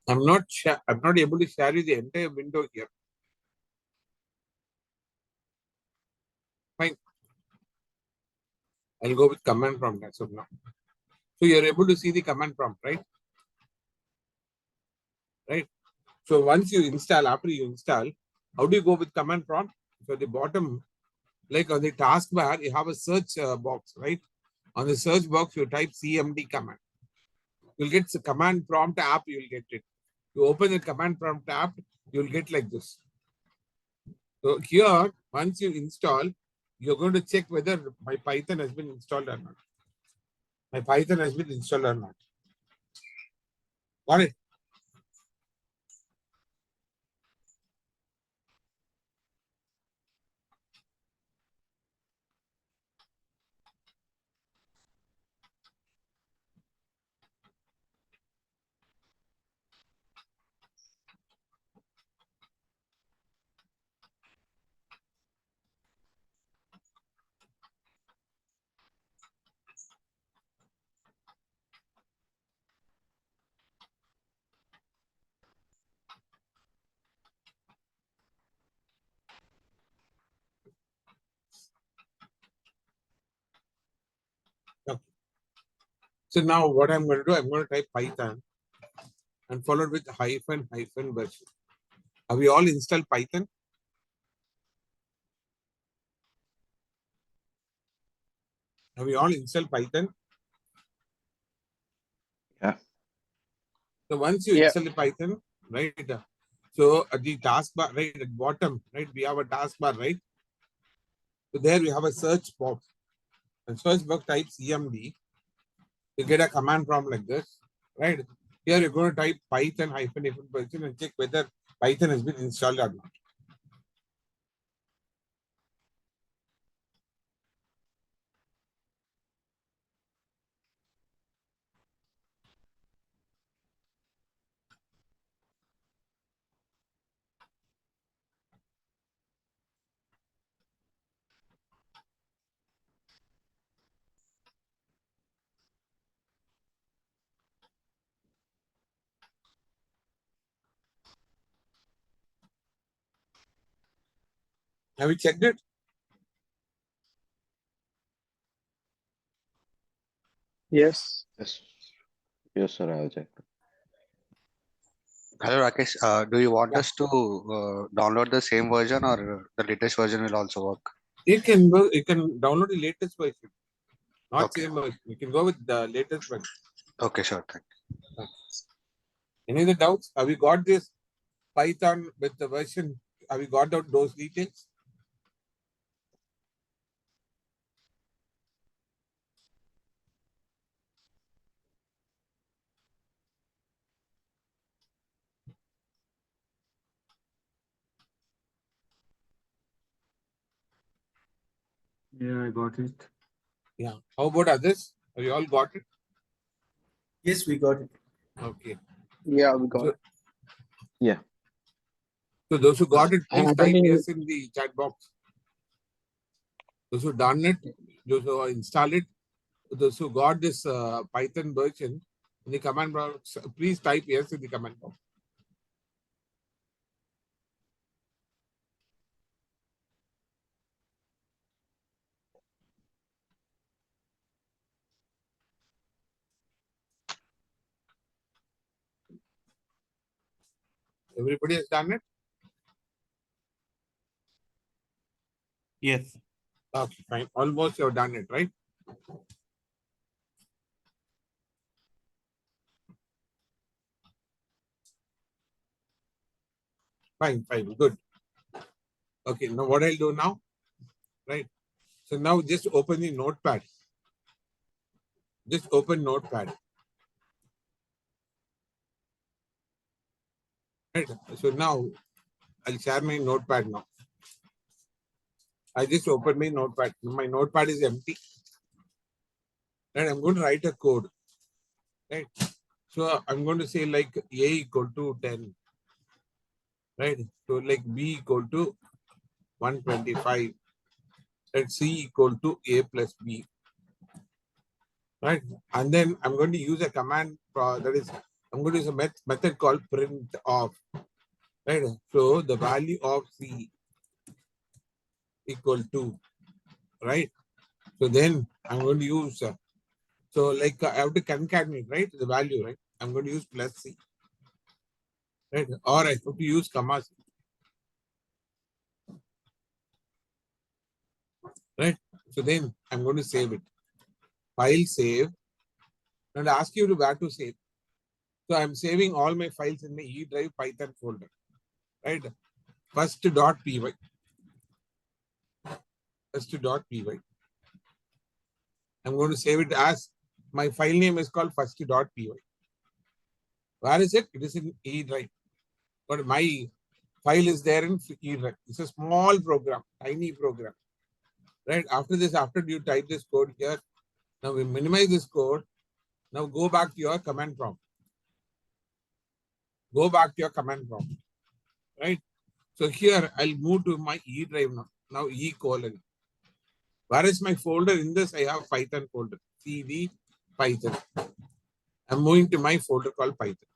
I'm not able to share you the entire window here. Fine. I'll go with command prompt as of now. So you're able to see the command prompt, right? Right. So once you install, after you install, how do you go with command prompt? So the bottom, like on the taskbar, you have a search box, right? On the search box, you type CMD command. You'll get the command prompt app, you'll get it. You open the command prompt app, you'll get like this. So here, once you install, you're going to check whether my Python has been installed or not. My Python has been installed or not. Got it? So now what I'm going to do, I'm going to type Python and followed with hyphen version. Have we all installed Python? Have we all installed Python? Yeah. So once you Yeah. install the Python, right? So at the taskbar, right at bottom, right, we have a taskbar, right? So there we have a search box. And search box types CMD. You get a command prompt like this, right? Here you're going to type Python hyphen version and check whether Python has been installed or not. Have you checked it? Yes. Yes. Yes, sir. I'll check. Hello Rakesh, do you want Yeah. us to download the same version or the latest version will also work? You can download the latest version, not Okay. same version. You can go with the latest version. Okay, sure. Thank you. Any other doubts? Have you got this Python with the version? Have you got out those details? Yeah, I got it. Yeah. How about others? Have you all got it? Yes, we got it. Okay. Yeah, we got So- it. Yeah. So those who got it, please And type then- yes in the chat box. Those who done it, those who installed it, those who got this Python version in the command box, please type yes in the command box. Everybody has done it? Yes. Okay, fine. Almost you have done it, right? Fine, good. Okay, now what I'll do now, right? So now just open the notepad. Just open notepad. Right. So now I'll share my notepad now. I just opened my notepad. My notepad is empty. And I'm going to write a code. Right. So I'm going to say like A equal to 10. Right. So like B equal to 125. And C equal to A plus B. Right. And then I'm going to use a command that is, I'm going to use a method called print of. Right. So the value of C equal to, right? So then I'm going to use, so like I have to concatenate, right? The value, right? I'm going to use plus C, right? Or I have to use comma C, right? So then I'm going to save it. File save, and ask you to where to save. So I'm saving all my files in my E drive Python folder, right? First.py. First.py. I'm going to save it as my file name is called first.py. Where is it? It is in E drive. But my file is there in E drive. It's a small program, tiny program. Right? After this, after you type this code here, now we minimize this code. Now go back to your command prompt. Go back to your command prompt. Right? So here I'll move to my E drive now. Now E colon. Where is my folder? In this, I have Python folder. CD Python. I'm moving to my folder called Python.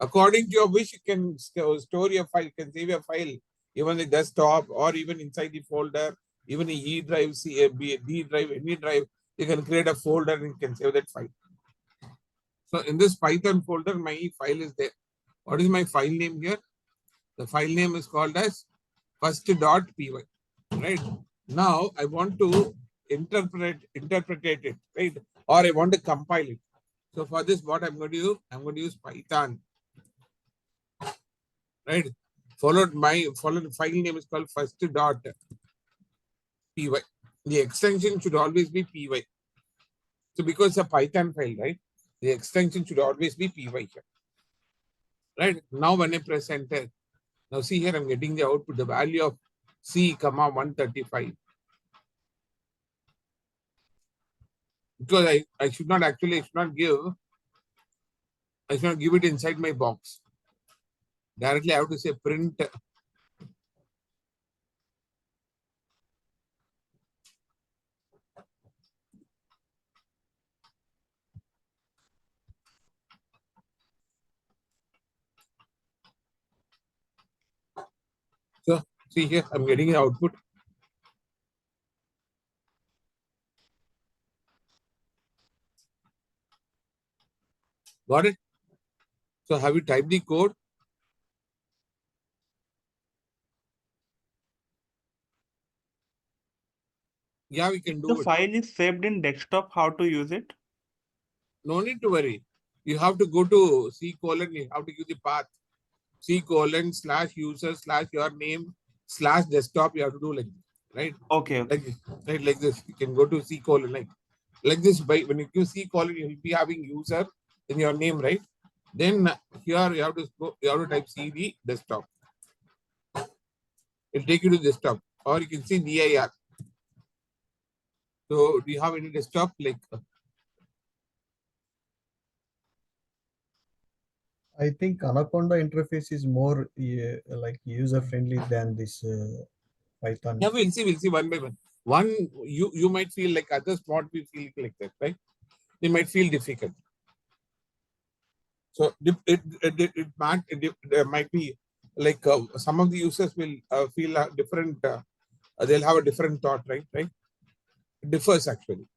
According to your wish, you can store your file, you can save your file, even the desktop or even inside the folder, even a E drive, D drive, any drive, you can create a folder and you can save that file. So in this Python folder, my file is there. What is my file name here? The file name is called as first.py, right? Now I want to interpret it, right? Or I want to compile it. So for this, what I'm going to do, I'm going to use Python, right? Followed file name is called first.py. The extension should always be py. So because it's a Python file, right? The extension should always be py here. Right? Now when I press enter, now see here I'm getting the output, the value of C, 135. Because I should not give it inside my box. Directly I have to say print. So see here, I'm getting the output. Got it? So have you typed the code? Yeah, we can The do it. file is saved in desktop. How to use it? No need to worry. You have to go to C:, you have to give the path. C:/user/ your name / desktop. You have to do like this, right? Okay. Like this. You can go to C:, like this. When you give C:, you'll be having user in your name, right? Then here you have to type CD desktop. It'll take you to desktop, or you can see dir. So do you have any desktop like? I think Anaconda interface is more like user friendly than this Python. Yeah, we'll see one by one. One you might feel like others might be feeling like that, right? They might feel difficult. So there might be like some of the users will feel different. They'll have a different thought, right? Right? It differs actually.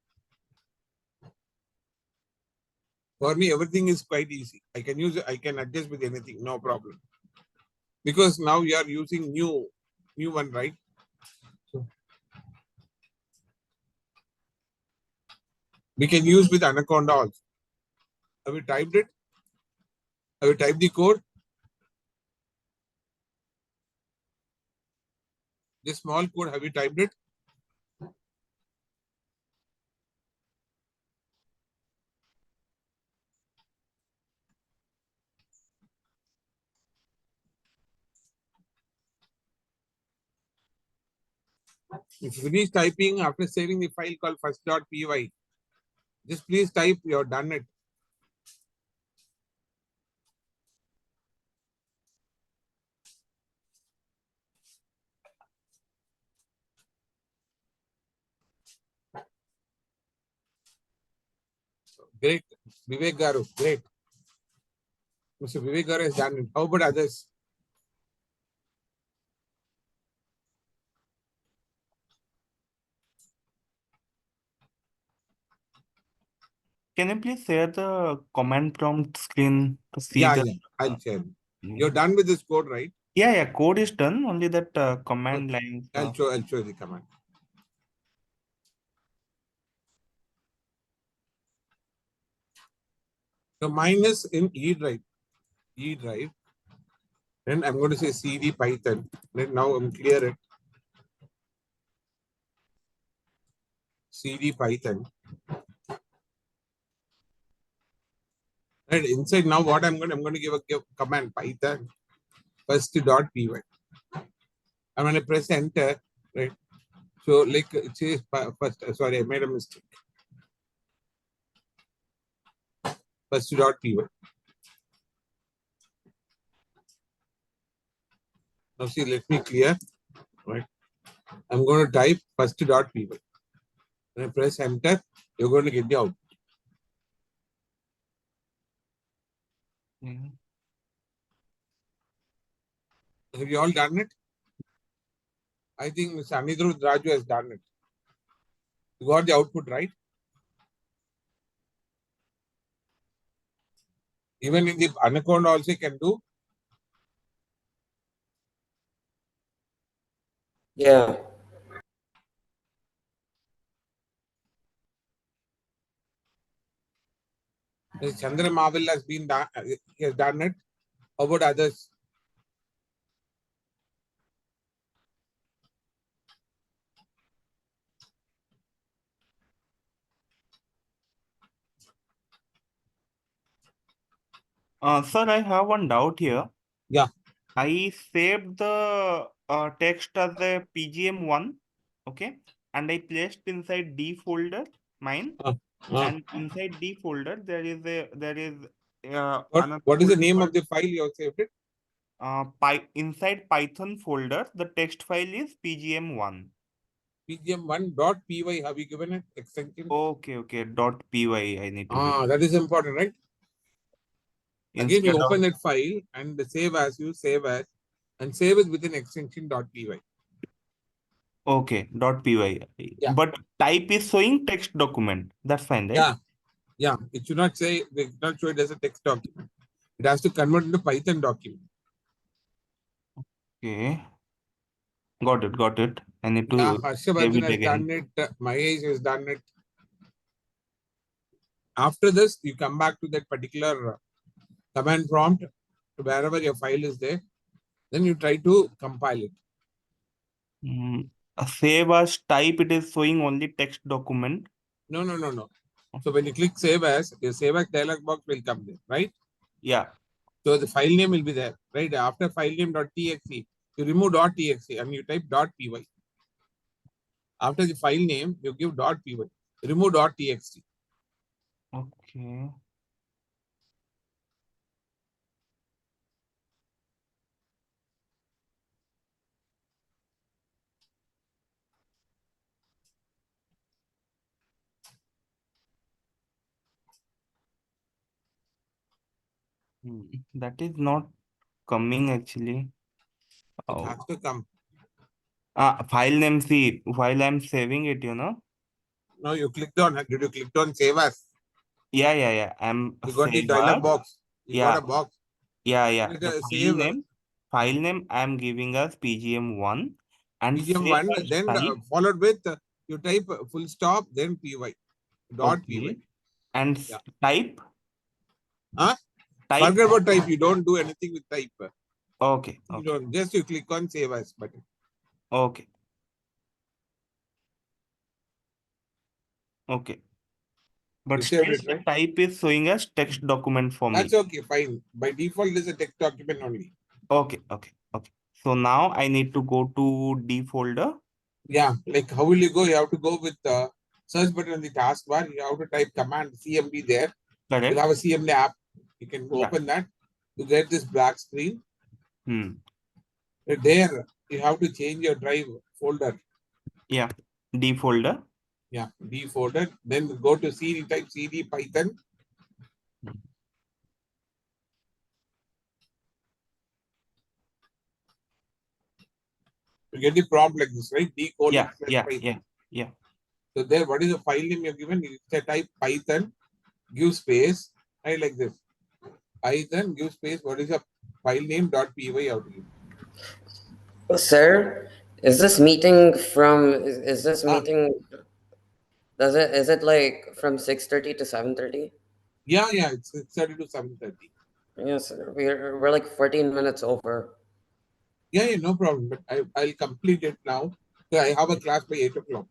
For me, everything is quite easy. I can adjust with anything, no problem. Because now we are using new one, right? So we can use with Anaconda also. Have you typed it? Have you typed the code? This small code, have you typed it? If you finish typing after saving the file called first.py, just please type you're done it. Great. Vivek Garu, great. Mr. Vivek Garu has done it. How about others? Can you please share the command prompt screen to see Yeah, the? I'll share. You're done with this code, right? Yeah, code is done. Only that command lines. I'll show the command. So mine is in E drive. Then I'm going to say CD Python. Then now I'm clear it. CD Python. Right inside now, what I'm going to give a command Python first.py. And when I press enter, right? So like it says first. Sorry, I made a mistake. First.py. Now see, let me clear. Right. I'm going to type first.py. When I press enter, you're going to get the output. Have you all done it? I think Mr. Anirudh Raju has done it. You got the output, right? Even in the Anaconda also you can do. Yeah. Chandra Marvel has been done, he has done it. How about others? Sir, I have one doubt here. Yeah. I saved the text as a PGM1, okay, and I placed inside D folder mine, and inside D folder there is another What is the folder name called, of the file you have saved it? inside Python folder the text file is PGM1. PGM1.py, have you given it extension? Okay, .py I need to give. That is important, right? Again, Instead you of, open that file and save as, and save it within extension .py. okay, .py. Yeah. But type is showing text document. That's fine, right? Yeah. It should not say, they should not show it as a text document. It has to convert into Python document. Okay. Got it. I need Yeah, to save Harshavardhan it has again. done it. Mahesh has done it. After this, you come back to that particular command prompt, to wherever your file is there. Then you try to compile it. Save as type, it is showing only text document. No. So when you click save as, your save as dialog box will come there, right? Yeah. So the file name will be there, right? After file name .txt, you remove .txt and you type .py. After the file name, you give .py. Remove .txt. Okay. That is not coming actually. It has to come. File name, see, while I'm saving it, Now you clicked on, did you click on save as? Yeah. I'm You got the save dialog as. box. You got Yeah. a box. Yeah. Click The save file name I'm giving as PGM1 and save PGM1, as then type. followed with you type full stop, then py. .py. Okay. And Yeah. type. Huh? Type. Forget about type. You don't do anything with type. Okay. You don't. Just you click on save as button. Okay. But You still saved it, the right? type is showing as text document for me. That's okay, fine. By default, it's a text document only. Okay. So now I need to go to D folder. Yeah, like how will you go? You have to go with the search button on the taskbar. You have to type command CMD there. Correct. You have a CMD app. You can open that to get this black screen. There, you have to change your drive folder. Yeah, D folder. Yeah, D folder. Then go to CD, type CD Python. You get the prompt like this, right? D colon Python. Yeah. So there, what is the file name you're given? You type Python, give space, right, like this. Python, give space, what is the file name .py out here? Sir, is this meeting is this meeting, is it like from 6:30 to 7:30? Yeah, it's 6:30 to 7:30. Yes, we're like 14 minutes over. Yeah, no problem. But I'll complete it now. So I have a class by 8 o'clock.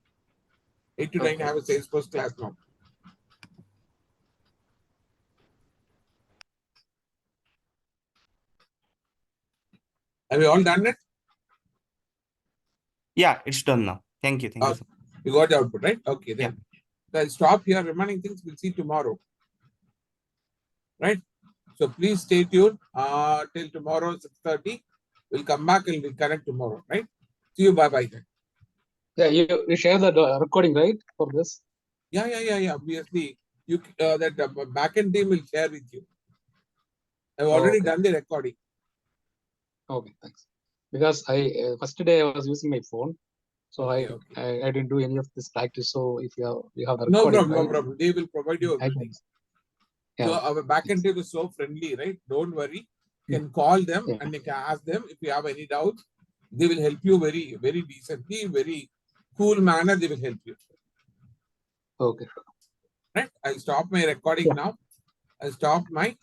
8 to 9, I have a Salesforce class now. Have you all done it? Yeah, it's done now. Thank you. You got the output, right? Okay, then. So I'll stop here. Remaining things we'll see tomorrow. Right? So please stay tuned till tomorrow 6:30. We'll come back and we'll connect tomorrow, right? See you. Bye-bye. Yeah, you share the recording, right, for this? Yeah. Obviously, you that backend team will share with you. I've already done the recording. Okay, thanks. Because first day I was using my phone, so I didn't do any of this practice. So if you have the recording, No problem. They will provide you everything. So Yeah. our backend team is so friendly, right? Don't worry. You Yeah. can call them Yeah. and you can ask them if you have any doubts. They will help you very, very decently, very cool manner. They will help you. Okay. Right? I'll stop my recording Yeah. now. I'll stop my